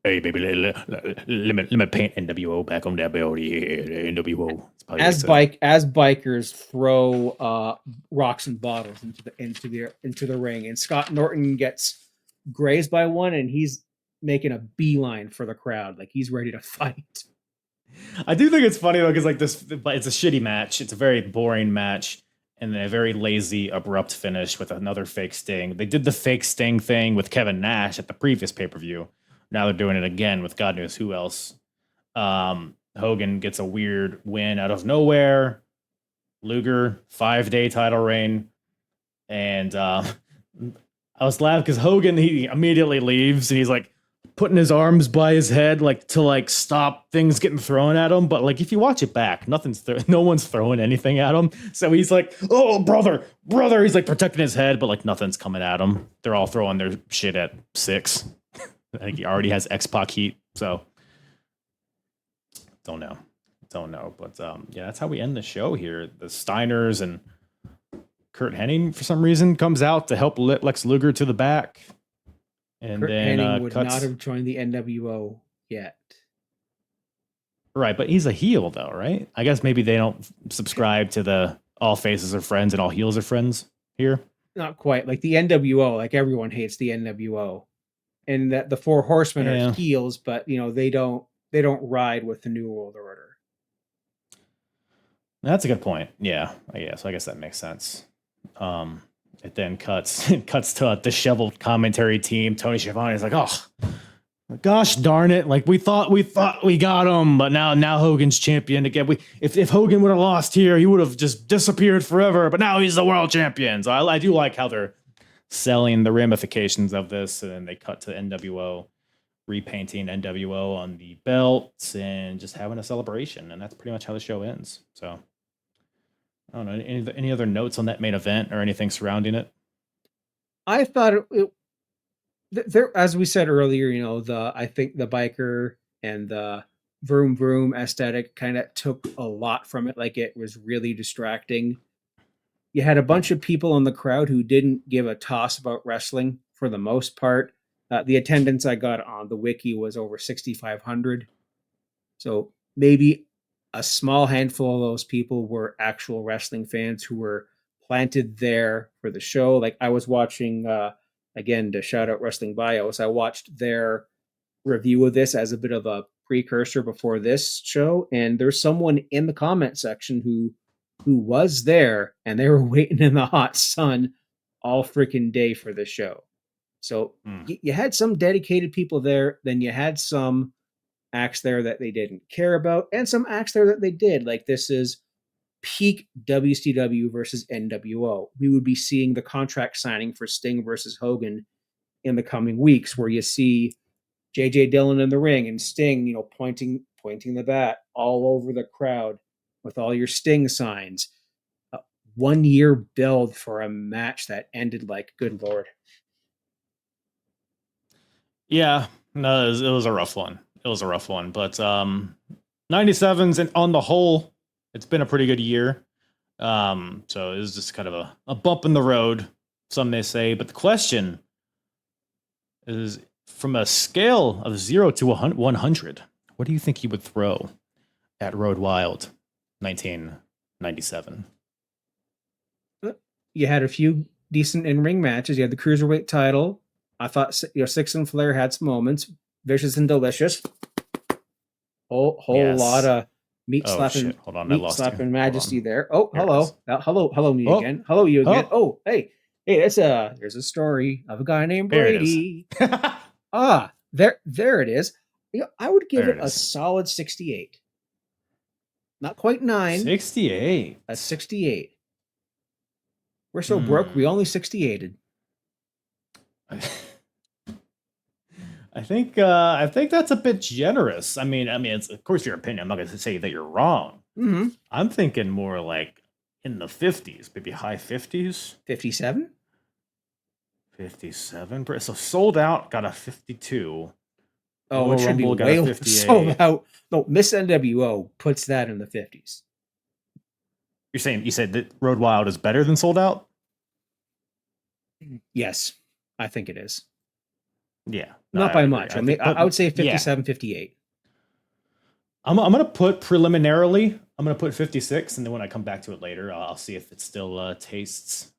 Hey, baby, let me paint NWO back on that body. NWO. As bikers throw rocks and bottles into the ring, and Scott Norton gets grazed by one, and he's making a beeline for the crowd, like he's ready to fight. I do think it's funny though, because like this, it's a shitty match. It's a very boring match, and then a very lazy, abrupt finish with another fake Sting. They did the fake Sting thing with Kevin Nash at the previous pay-per-view. Now they're doing it again with God knows who else. Hogan gets a weird win out of nowhere. Luger, 5-day title reign. And I was laughing because Hogan, he immediately leaves and he's like putting his arms by his head like to like stop things getting thrown at him. But like if you watch it back, no one's throwing anything at him. So he's like, oh, brother. He's like protecting his head, but like nothing's coming at him. They're all throwing their shit at 6. I think he already has X-Pac heat. So don't know. But yeah, that's how we end the show here. The Steiners and Kurt Hennig, for some reason, comes out to help Lex Luger to the back. And Kurt then Hennig would not have joined the NWO yet. Right, but he's a heel, though, right? I guess maybe they don't subscribe to the all faces are friends and all heels are friends here. Not quite. Like the NWO, like everyone hates the NWO. And that the 4 Horsemen are heels, but they don't ride with the New World Order. That's a good point. Yeah, I guess that makes sense. It then cuts to a disheveled commentary team. Tony Schiavone is like, oh, gosh darn it! Like we thought we got him, but now Hogan's champion again. If Hogan would have lost here, he would have just disappeared forever. But now he's the world champion. So I do like how they're selling the ramifications of this, and then they cut to NWO repainting NWO on the belts and just having a celebration, and that's pretty much how the show ends. So I don't know any other notes on that main event or anything surrounding it. I thought there, as we said earlier, I think the biker and the vroom vroom aesthetic kind of took a lot from it. Like it was really distracting. You had a bunch of people in the crowd who didn't give a toss about wrestling for the most part. The attendance I got on the wiki was over 6,500. So maybe a small handful of those people were actual wrestling fans who were planted there for the show. Like I was watching, again, to shout out Wrestling Bios, I watched their review of this as a bit of a precursor before this show. And there's someone in the comment section who was there, and they were waiting in the hot sun all freaking day for the show. So you had some dedicated people there, then you had some acts there that they didn't care about, and some acts there that they did. Like this is peak WCW versus NWO. We would be seeing the contract signing for Sting versus Hogan in the coming weeks, where you see J.J. Dillon in the ring and Sting, pointing the bat all over the crowd with all your Sting signs. 1 year build for a match that ended like, good Lord. Yeah, no, it was a rough one. But 97s, and on the whole, it's been a pretty good year. So it was just kind of a bump in the road, some may say. But the question is, from a scale of 0 to 100, what do you think you would throw at Road Wild 1997? You had a few decent in-ring matches. You had the Cruiserweight title. I thought Six and Flair had some moments. Vicious and Delicious. Whole lot of meat slapping majesty there. Oh, hello. Hello me again. Hello you again. Oh, hey, there's a story of a guy named Brady. There it is. I would give it a solid 68. Not quite 9. 68. A 68. We're so broke, we only 68'd. I think that's a bit generous. I mean, it's of course your opinion. I'm not going to say that you're wrong. Mm-hmm. I'm thinking more like in the 50s, maybe high 50s. 57? 57. So Sold Out got a 52. Oh, it should be way Sold Out. No, Miss NWO puts that in the 50s. You said that Road Wild is better than Sold Out? Yes, I think it is. Yeah. Not by much. I would say 57, 58. I'm going to put preliminarily, I'm going to put 56. And then when I come back to it later, I'll see if it still tastes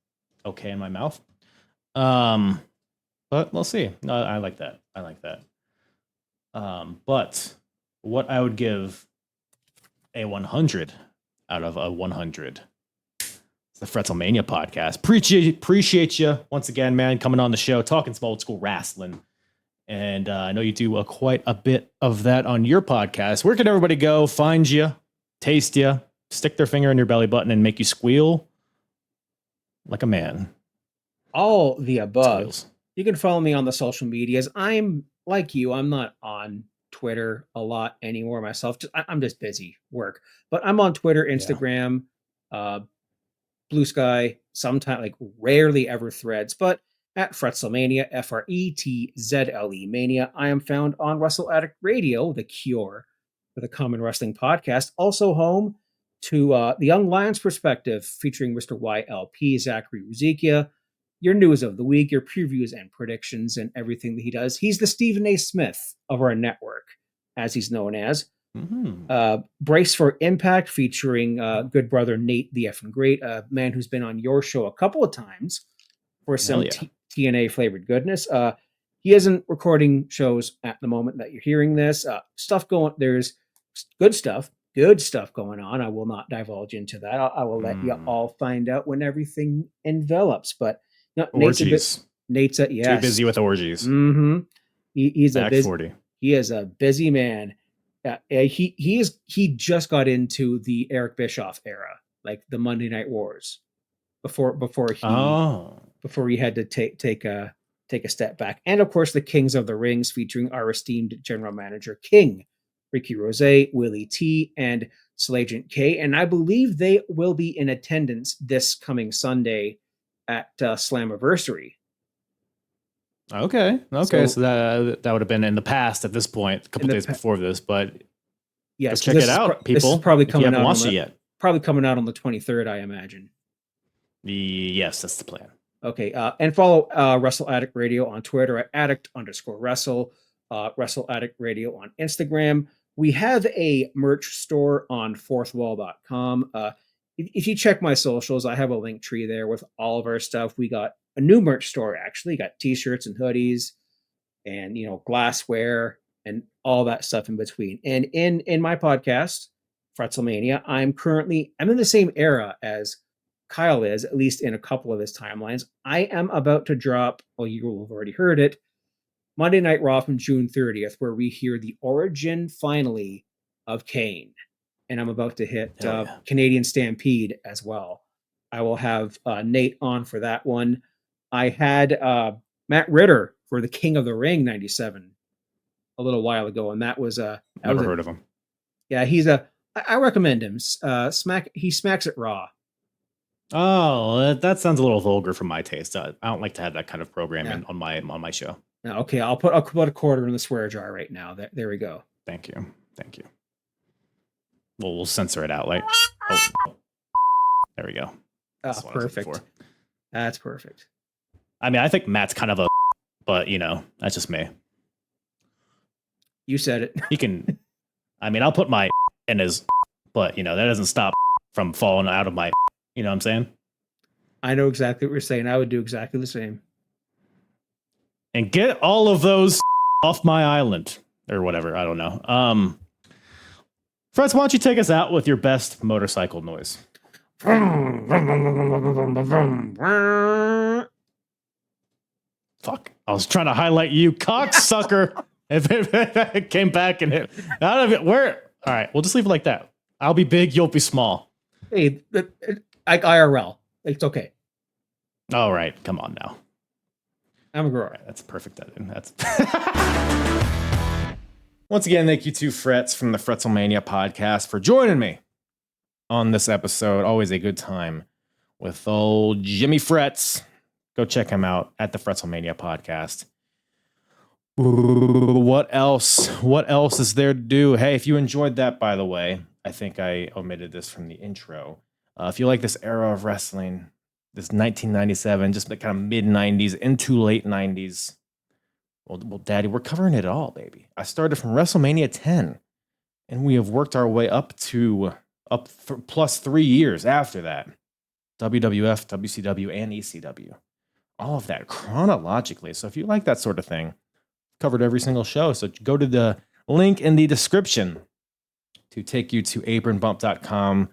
okay in my mouth. But we'll see. I like that. But what I would give a 100 out of a 100. It's the Fretzlemania podcast. Appreciate you once again, man, coming on the show, talking some old school wrestling. And I know you do quite a bit of that on your podcast. Where can everybody go, find you, taste you, stick their finger in your belly button and make you squeal like a man? All the above. Squeals. You can follow me on the social medias. I'm like you. I'm not on Twitter a lot anymore myself. I'm just busy work. But I'm on Twitter, Instagram, Blue Sky, sometimes like rarely ever Threads, but at Fretzlemania, Fretzle Mania. I am found on Wrestle Addict Radio, the cure for the common wrestling podcast. Also home to the Young Lions Perspective, featuring Mr. YLP, Zachary Ruzikia. Your news of the week, your previews and predictions, and everything that he does. He's the Stephen A. Smith of our network, as he's known as. Brace for Impact, featuring good brother Nate the Effing Great, a man who's been on your show a couple of times for some TNA flavored goodness. He isn't recording shows at the moment that you're hearing this. There's good stuff going on. I will not divulge into that. I will let you all find out when everything envelops. But orgies. Nate's too busy with orgies. Mm-hmm. He's a busy. 40. He is a busy man. He just got into the Eric Bischoff era, like the Monday Night Wars, before he had to take a step back. And of course, the Kings of the Rings, featuring our esteemed general manager King, Ricky Rose, Willie T, and Slagent K. And I believe they will be in attendance this coming Sunday at Slammiversary. Okay. So that would have been in the past at this point, a couple days before this, but yes, check it out, people. This is probably coming out. Watched it yet? Probably coming out on the 23rd, I imagine. Yes, that's the plan. Okay, and follow Wrestle Addict Radio on Twitter at addict_wrestle, Wrestle Addict Radio on Instagram. We have a merch store on fourthwall.com. If you check my socials, I have a link tree there with all of our stuff. We got a new merch store, actually. Got t-shirts and hoodies and, glassware and all that stuff in between. And in my podcast, Fretzlemania, I'm in the same era as Kyle is, at least in a couple of his timelines. I am about to drop, you will have already heard it, Monday Night Raw from June 30th, where we hear the origin, finally, of Kane. And I'm about to hit Canadian Stampede as well. I will have Nate on for that one. I had Matt Ritter for the King of the Ring 97 a little while ago, and that was never heard of him. Yeah, I recommend him. He smacks it raw. Oh, that sounds a little vulgar for my taste. I don't like to have that kind of programming on my show. Okay, I'll put a quarter in the swear jar right now. There we go. Thank you. Well, we'll censor it out. There we go. That's perfect. That's perfect. I mean, I think Matt's kind of but that's just me. You said it. He can. I mean, I'll put my in his, but that doesn't stop from falling out of my. You know what I'm saying? I know exactly what you're saying. I would do exactly the same. And get all of those off my island or whatever. I don't know. Fretz, why don't you take us out with your best motorcycle noise? Fuck. I was trying to highlight you, cocksucker. If it came back and hit out of it, where? All right, we'll just leave it like that. I'll be big, you'll be small. Hey, IRL. It's okay. All right, come on now. I'm a girl. Right, that's perfect. That's once again, thank you to Fretz from the Fretzlemania podcast for joining me on this episode. Always a good time with old Jimmy Fretz. Go check him out at the Fretzlemania podcast. What else? What else is there to do? Hey, if you enjoyed that, by the way, I think I omitted this from the intro. If you like this era of wrestling, this 1997, just the kind of mid 90s into late 90s, Well, Daddy, we're covering it all, baby. I started from WrestleMania 10, and we have worked our way up for plus 3 years after that. WWF, WCW, and ECW. All of that chronologically. So if you like that sort of thing, covered every single show. So go to the link in the description to take you to apronbump.com.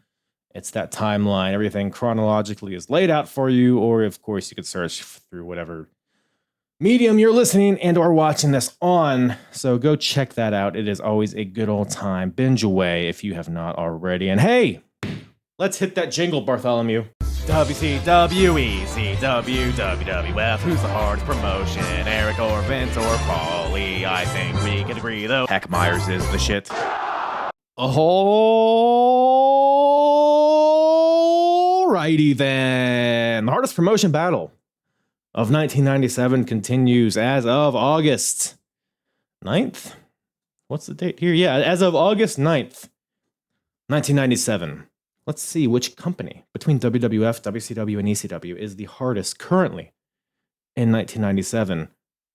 It's that timeline. Everything chronologically is laid out for you. Or, of course, you could search through whatever medium you're listening and or watching this on. So go check that out. It is always a good old time. Binge away if you have not already. And hey, let's hit that jingle, Bartholomew. WCW, ECW, WWF, who's the hardest promotion? Eric or Vince or Paulie? I think we can agree, though. Heck, Myers is the shit. Alrighty then. The hardest promotion battle of 1997 continues as of August 9th. What's the date here? Yeah, as of August 9th, 1997. Let's see which company between WWF, WCW, and ECW is the hardest currently in 1997.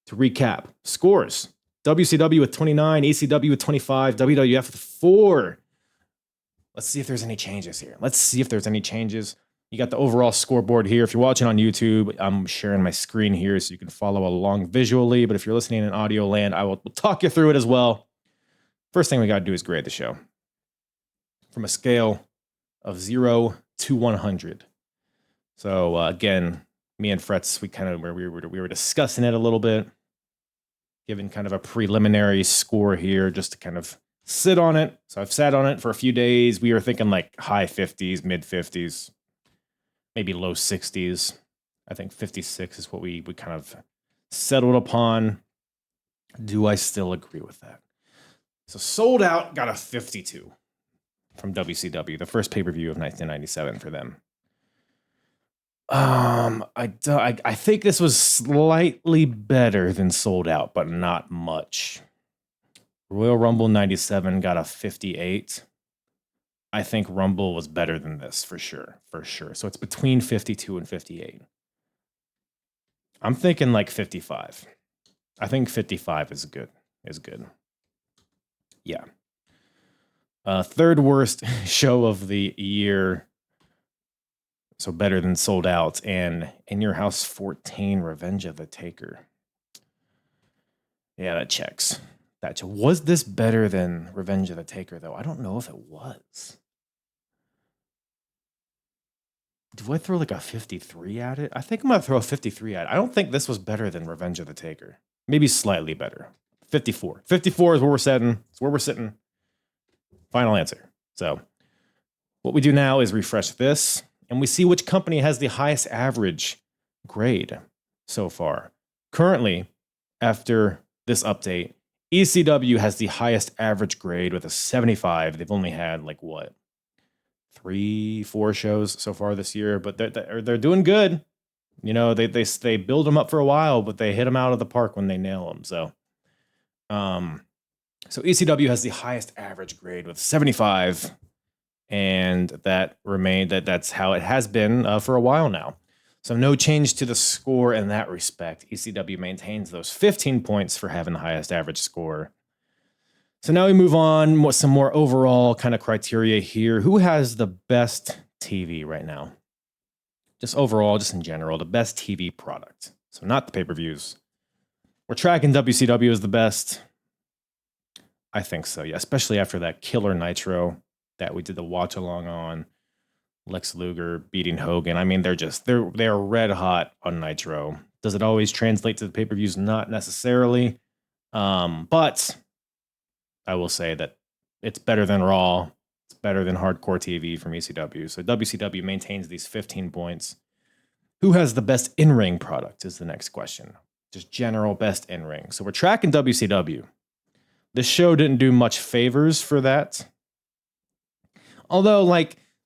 To recap, scores. WCW with 29, ECW with 25, WWF with 4. Let's see if there's any changes here. You got the overall scoreboard here. If you're watching on YouTube, I'm sharing my screen here so you can follow along visually. But if you're listening in audio land, I will talk you through it as well. First thing we got to do is grade the show from a scale of 0 to 100. So again, me and Fretz, we were discussing it a little bit, giving kind of a preliminary score here just to kind of sit on it. So I've sat on it for a few days. We were thinking like high 50s, mid 50s, maybe low 60s. I think 56 is what we kind of settled upon. Do I still agree with that? So Sold Out got a 52 from WCW, the first pay-per-view of 1997 for them. I think this was slightly better than Sold Out, but not much. Royal Rumble 97 got a 58. I think Rumble was better than this for sure. So it's between 52 and 58. I'm thinking like 55. I think 55 is good. Yeah. Third worst show of the year. So better than Sold Out. And In Your House 14, Revenge of the Taker. Yeah, that checks. Was this better than Revenge of the Taker, though? I don't know if it was. Do I throw like a 53 at it? I think I'm going to throw a 53 at it. I don't think this was better than Revenge of the Taker. Maybe slightly better. 54. 54 is where we're sitting. It's where we're sitting. Final answer. So what we do now is refresh this, and we see which company has the highest average grade so far. Currently, after this update, ECW has the highest average grade with a 75. They've only had 3-4 shows so far this year, but they're doing good. You know, they build them up for a while, but they hit them out of the park when they nail them. So ECW has the highest average grade with 75, and that's how it has been for a while now. So no change to the score in that respect. ECW maintains those 15 points for having the highest average score. So now we move on with some more overall kind of criteria here. Who has the best TV right now? Just overall, just in general, the best TV product. So not the pay-per-views. We're tracking WCW as the best. I think so, yeah. Especially after that killer Nitro that we did the watch along on. Lex Luger beating Hogan. I mean, they're red hot on Nitro. Does it always translate to the pay-per-views? Not necessarily. But I will say that it's better than Raw. It's better than Hardcore TV from ECW. So WCW maintains these 15 points. Who has the best in-ring product is the next question. Just general best in-ring. So we're tracking WCW. This show didn't do much favors for that. Although,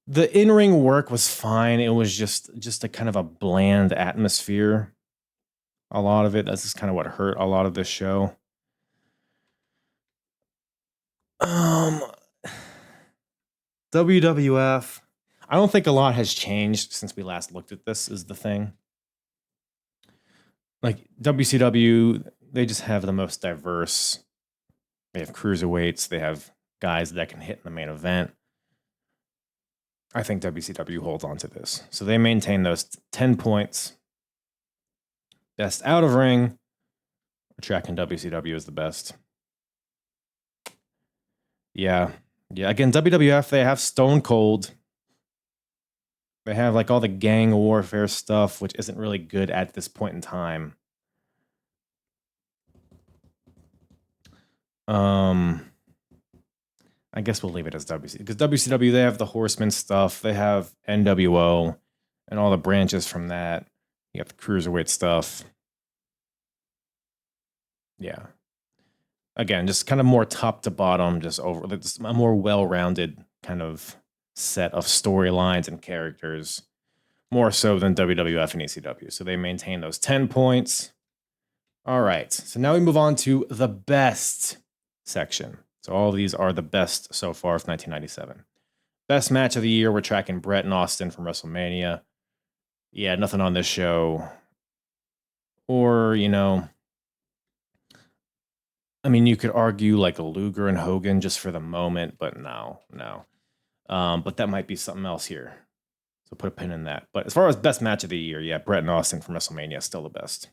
the in-ring work was fine. It was just a kind of a bland atmosphere. A lot of it. That's just kind of what hurt a lot of this show. WWF. I don't think a lot has changed since we last looked at this, is the thing. WCW, they just have the most diverse. They have cruiserweights. They have guys that can hit in the main event. I think WCW holds on to this. So they maintain those 10 points. Best out of ring. We're tracking WCW as the best. Yeah. Again, WWF, they have Stone Cold. They have like all the gang warfare stuff, which isn't really good at this point in time. I guess we'll leave it as WCW because WCW, they have the Horseman stuff. They have NWO and all the branches from that. You got the cruiserweight stuff. Yeah. Again, just kind of more top to bottom, just a more well-rounded kind of set of storylines and characters, more so than WWF and ECW. So they maintain those 10 points. All right. So now we move on to the best section. So all of these are the best so far of 1997. Best match of the year, we're tracking Brett and Austin from WrestleMania. Yeah, nothing on this show. Or, I mean, you could argue like a Luger and Hogan just for the moment, but no. But that might be something else here. So put a pin in that. But as far as best match of the year, yeah, Brett and Austin from WrestleMania is still the best.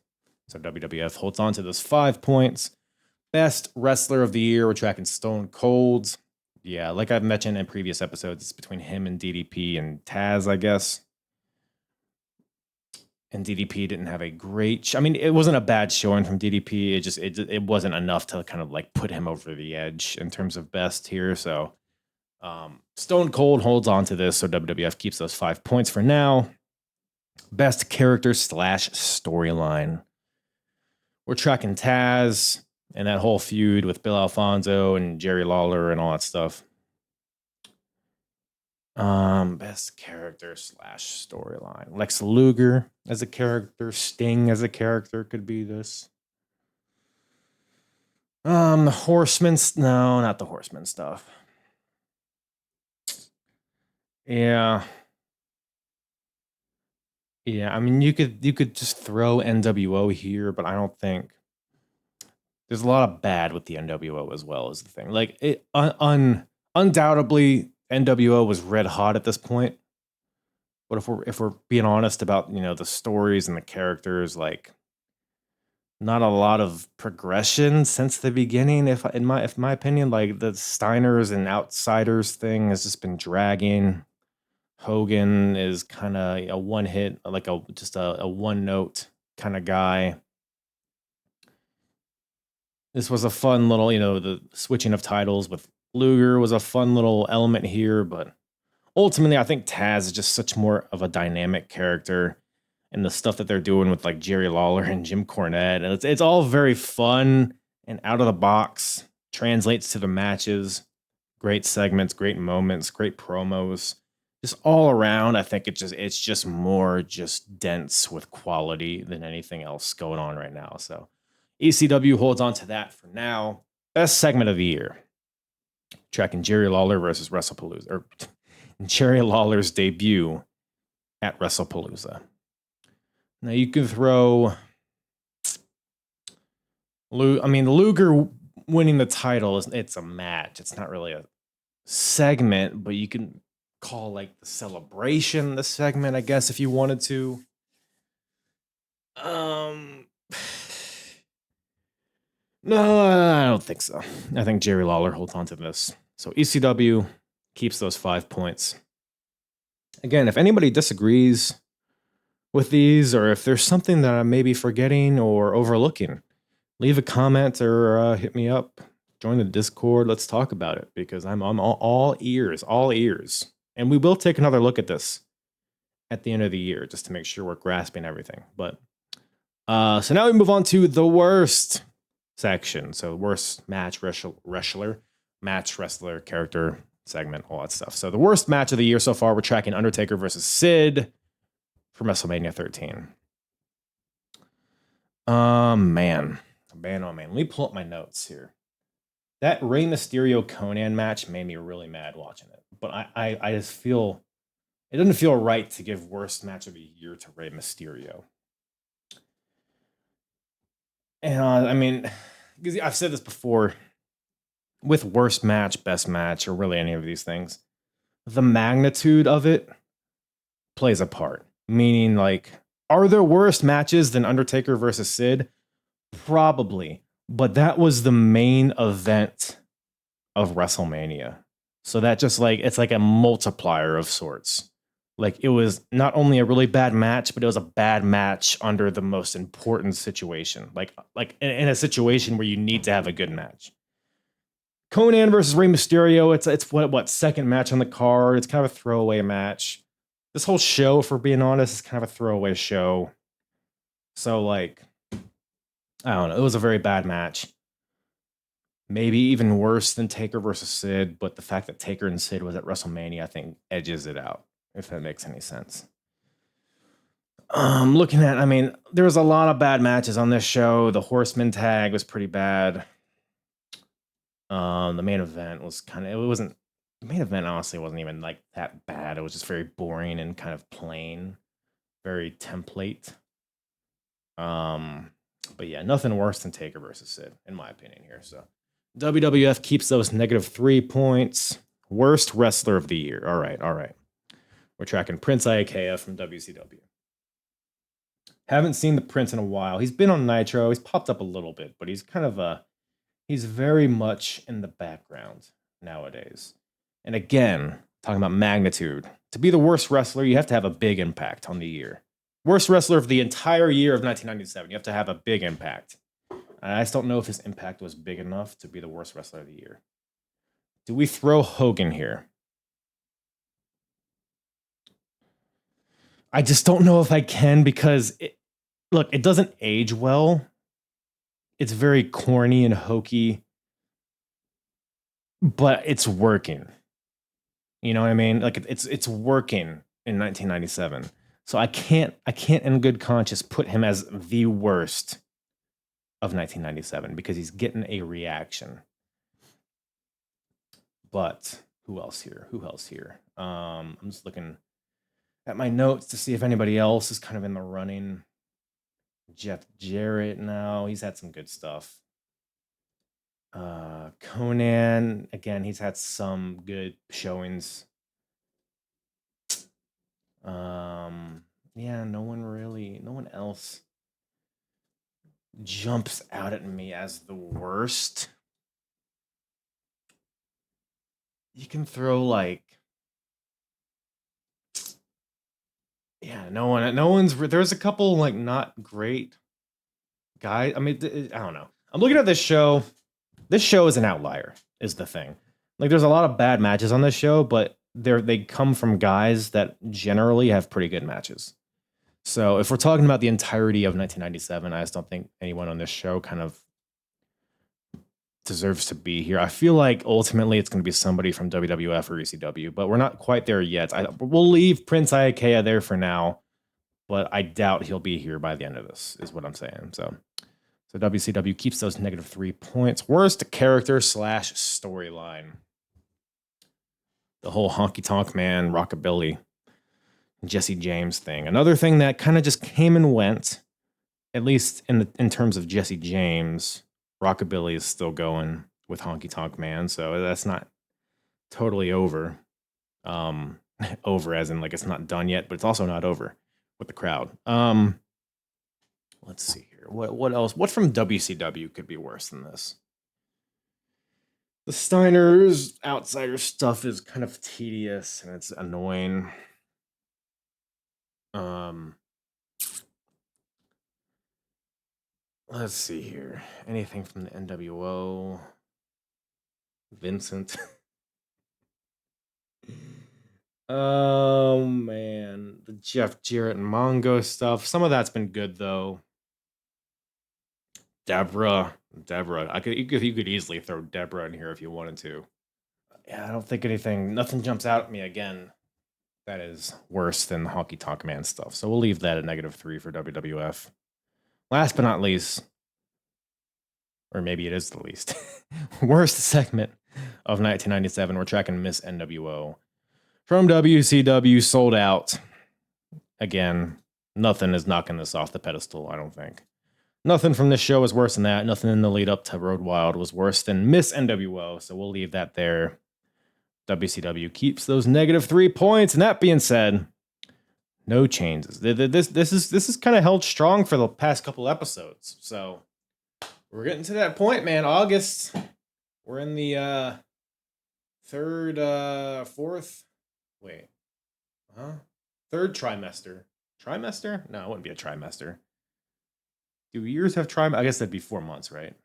So WWF holds on to those 5 points. Best wrestler of the year, we're tracking Stone Cold. Yeah, like I've mentioned in previous episodes, it's between him and DDP and Taz, I guess. And DDP didn't have a great. I mean, it wasn't a bad showing from DDP. It wasn't enough to kind of like put him over the edge in terms of best here. So Stone Cold holds on to this. So WWF keeps those 5 points for now. Best character / storyline. We're tracking Taz and that whole feud with Bill Alfonso and Jerry Lawler and all that stuff. Best character / storyline. Lex Luger as a character, Sting as a character could be this. The Horseman, no, not the Horseman stuff. Yeah. I mean, you could just throw NWO here, but I don't think there's a lot of bad with the NWO as well as the thing. Like it, undoubtedly. NWO was red hot at this point, but if we're being honest about the stories and the characters, like not a lot of progression since the beginning. In my opinion, like the Steiners and Outsiders thing has just been dragging. Hogan is kind of a one hit, like just a one note kind of guy. This was a fun little, the switching of titles with Luger was a fun little element here, but ultimately I think Taz is just such more of a dynamic character, and the stuff that they're doing with like Jerry Lawler and Jim Cornette, and it's all very fun and out of the box, translates to the matches, great segments, great moments, great promos, just all around. I think it's just more just dense with quality than anything else going on right now. So ECW holds on to that for now. Best segment of the year. Tracking Jerry Lawler versus WrestlePalooza, or Jerry Lawler's debut at WrestlePalooza. Now you can throw Luger winning the title it's a match. It's not really a segment, but you can call like the celebration the segment, I guess, if you wanted to. No, I don't think so. I think Jerry Lawler holds on to this. So ECW keeps those 5 points. Again, if anybody disagrees with these, or if there's something that I may be forgetting or overlooking, leave a comment or hit me up. Join the Discord. Let's talk about it, because I'm all ears. And we will take another look at this at the end of the year just to make sure we're grasping everything. But so now we move on to the worst section. So worst match wrestler, character, segment, all that stuff. So the worst match of the year so far, we're tracking Undertaker versus Sid from WrestleMania 13. Man. Let me pull up my notes here. That Rey Mysterio Conan match made me really mad watching it. But I just feel it doesn't feel right to give worst match of the year to Rey Mysterio. And I mean, because I've said this before, with worst match, best match, or really any of these things, the magnitude of it plays a part. Meaning, like, are there worse matches than Undertaker versus Sid? Probably. But that was the main event of WrestleMania. So that just like, it's like a multiplier of sorts. Like, it was not only a really bad match, but it was a bad match under the most important situation. Like in a situation where you need to have a good match. Conan versus Rey Mysterio. It's what second match on the card. It's kind of a throwaway match. This whole show, for being honest, is kind of a throwaway show. So like, I don't know. It was a very bad match. Maybe even worse than Taker versus Sid, but the fact that Taker and Sid was at WrestleMania, I think, edges it out, if that makes any sense. Looking at, I mean, there was a lot of bad matches on this show. The Horseman tag was pretty bad. The main event was the main event honestly wasn't even like that bad. It was just very boring and kind of plain, very template. But yeah, nothing worse than Taker versus Sid, in my opinion here. So WWF keeps those -3 points. Worst wrestler of the year. All right. We're tracking Prince Iaukea from WCW. Haven't seen the Prince in a while. He's been on Nitro. He's popped up a little bit, but he's kind of he's very much in the background nowadays. And again, talking about magnitude. To be the worst wrestler, you have to have a big impact on the year. Worst wrestler of the entire year of 1997. You have to have a big impact. I just don't know if his impact was big enough to be the worst wrestler of the year. Do we throw Hogan here? I just don't know if I can because, it doesn't age well. It's very corny and hokey, but it's working. You know what I mean? Like it's working in 1997. So I can't in good conscience put him as the worst of 1997 because he's getting a reaction. But who else here? I'm just looking at my notes to see if anybody else is kind of in the running. Jeff Jarrett now, he's had some good stuff. Conan, again, he's had some good showings. Yeah, no one else jumps out at me as the worst. You can throw no one's, there's a couple like not great guys. I mean, I don't know. I'm looking at this show. This show is an outlier, is the thing. Like, there's a lot of bad matches on this show, but they come from guys that generally have pretty good matches. So if we're talking about the entirety of 1997, I just don't think anyone on this show kind of deserves to be here. I feel like ultimately it's going to be somebody from WWF or ECW, but we're not quite there yet. We'll leave Prince Iaukea there for now, but I doubt he'll be here by the end of this, is what I'm saying. So WCW keeps those -3 points. Worst character / storyline. The whole Honky Tonk Man, Rockabilly, Jesse James thing. Another thing that kind of just came and went, at least in terms of Jesse James. Rockabilly is still going with Honky Tonk Man, so that's not totally over. Over as in like it's not done yet, but it's also not over with the crowd. Let's see here. What else? What from WCW could be worse than this? The Steiners, Outsider stuff is kind of tedious and it's annoying. Let's see here. Anything from the NWO? Vincent. Oh man, the Jeff Jarrett and Mongo stuff. Some of that's been good though. Deborah. You could easily throw Deborah in here if you wanted to. Yeah, I don't think nothing jumps out at me again that is worse than the Honky Tonk Man stuff. So we'll leave that at -3 for WWF. Last but not least, or maybe it is the least, worst segment of 1997. We're tracking Miss NWO. From WCW, sold out. Again, nothing is knocking this off the pedestal, I don't think. Nothing from this show was worse than that. Nothing in the lead up to Road Wild was worse than Miss NWO. So we'll leave that there. WCW keeps those -3 points. And that being said, no changes. This is kind of held strong for the past couple episodes. So we're getting to that point, man. August. We're in the third trimester. Trimester? No, it wouldn't be a trimester. Do years have trimester? I guess that'd be 4 months, right?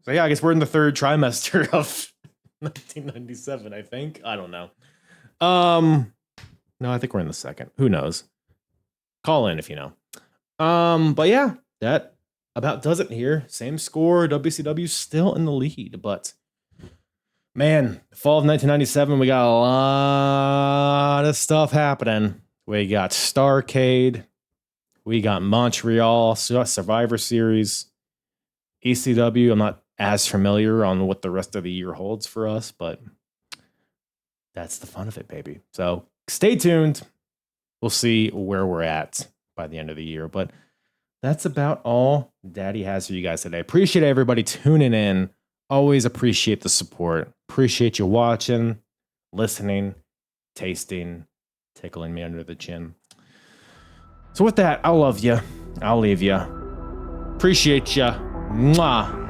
So yeah, I guess we're in the third trimester of 1997, I think. I don't know. No, I think we're in the second. Who knows? Call in if you know. But yeah, that about does it here. Same score. WCW still in the lead, but man, fall of 1997, we got a lot of stuff happening. We got Starrcade. We got Montreal Survivor Series. ECW, I'm not as familiar on what the rest of the year holds for us, but that's the fun of it, baby. So stay tuned. We'll see where we're at by the end of the year. But that's about all Daddy has for you guys today. Appreciate everybody tuning in. Always appreciate the support. Appreciate you watching, listening, tasting, tickling me under the chin. So with that, I love you. I'll leave you. Appreciate you. Mwah.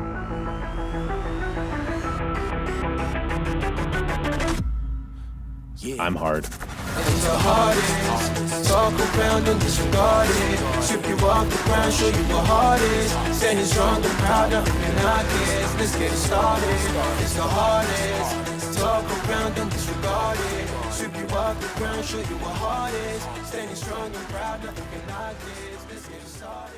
Yeah. I'm hard. And the hardest, talk around and disregard it. Strip you off the ground, show you what heart is. Standing strong and proud, nothing can knock it. Let's get it started. It's the hardest, talk around and disregard it. Strip you off the ground, show you what heart is. Standing strong and proud, nothing can knock it. Let's get it started.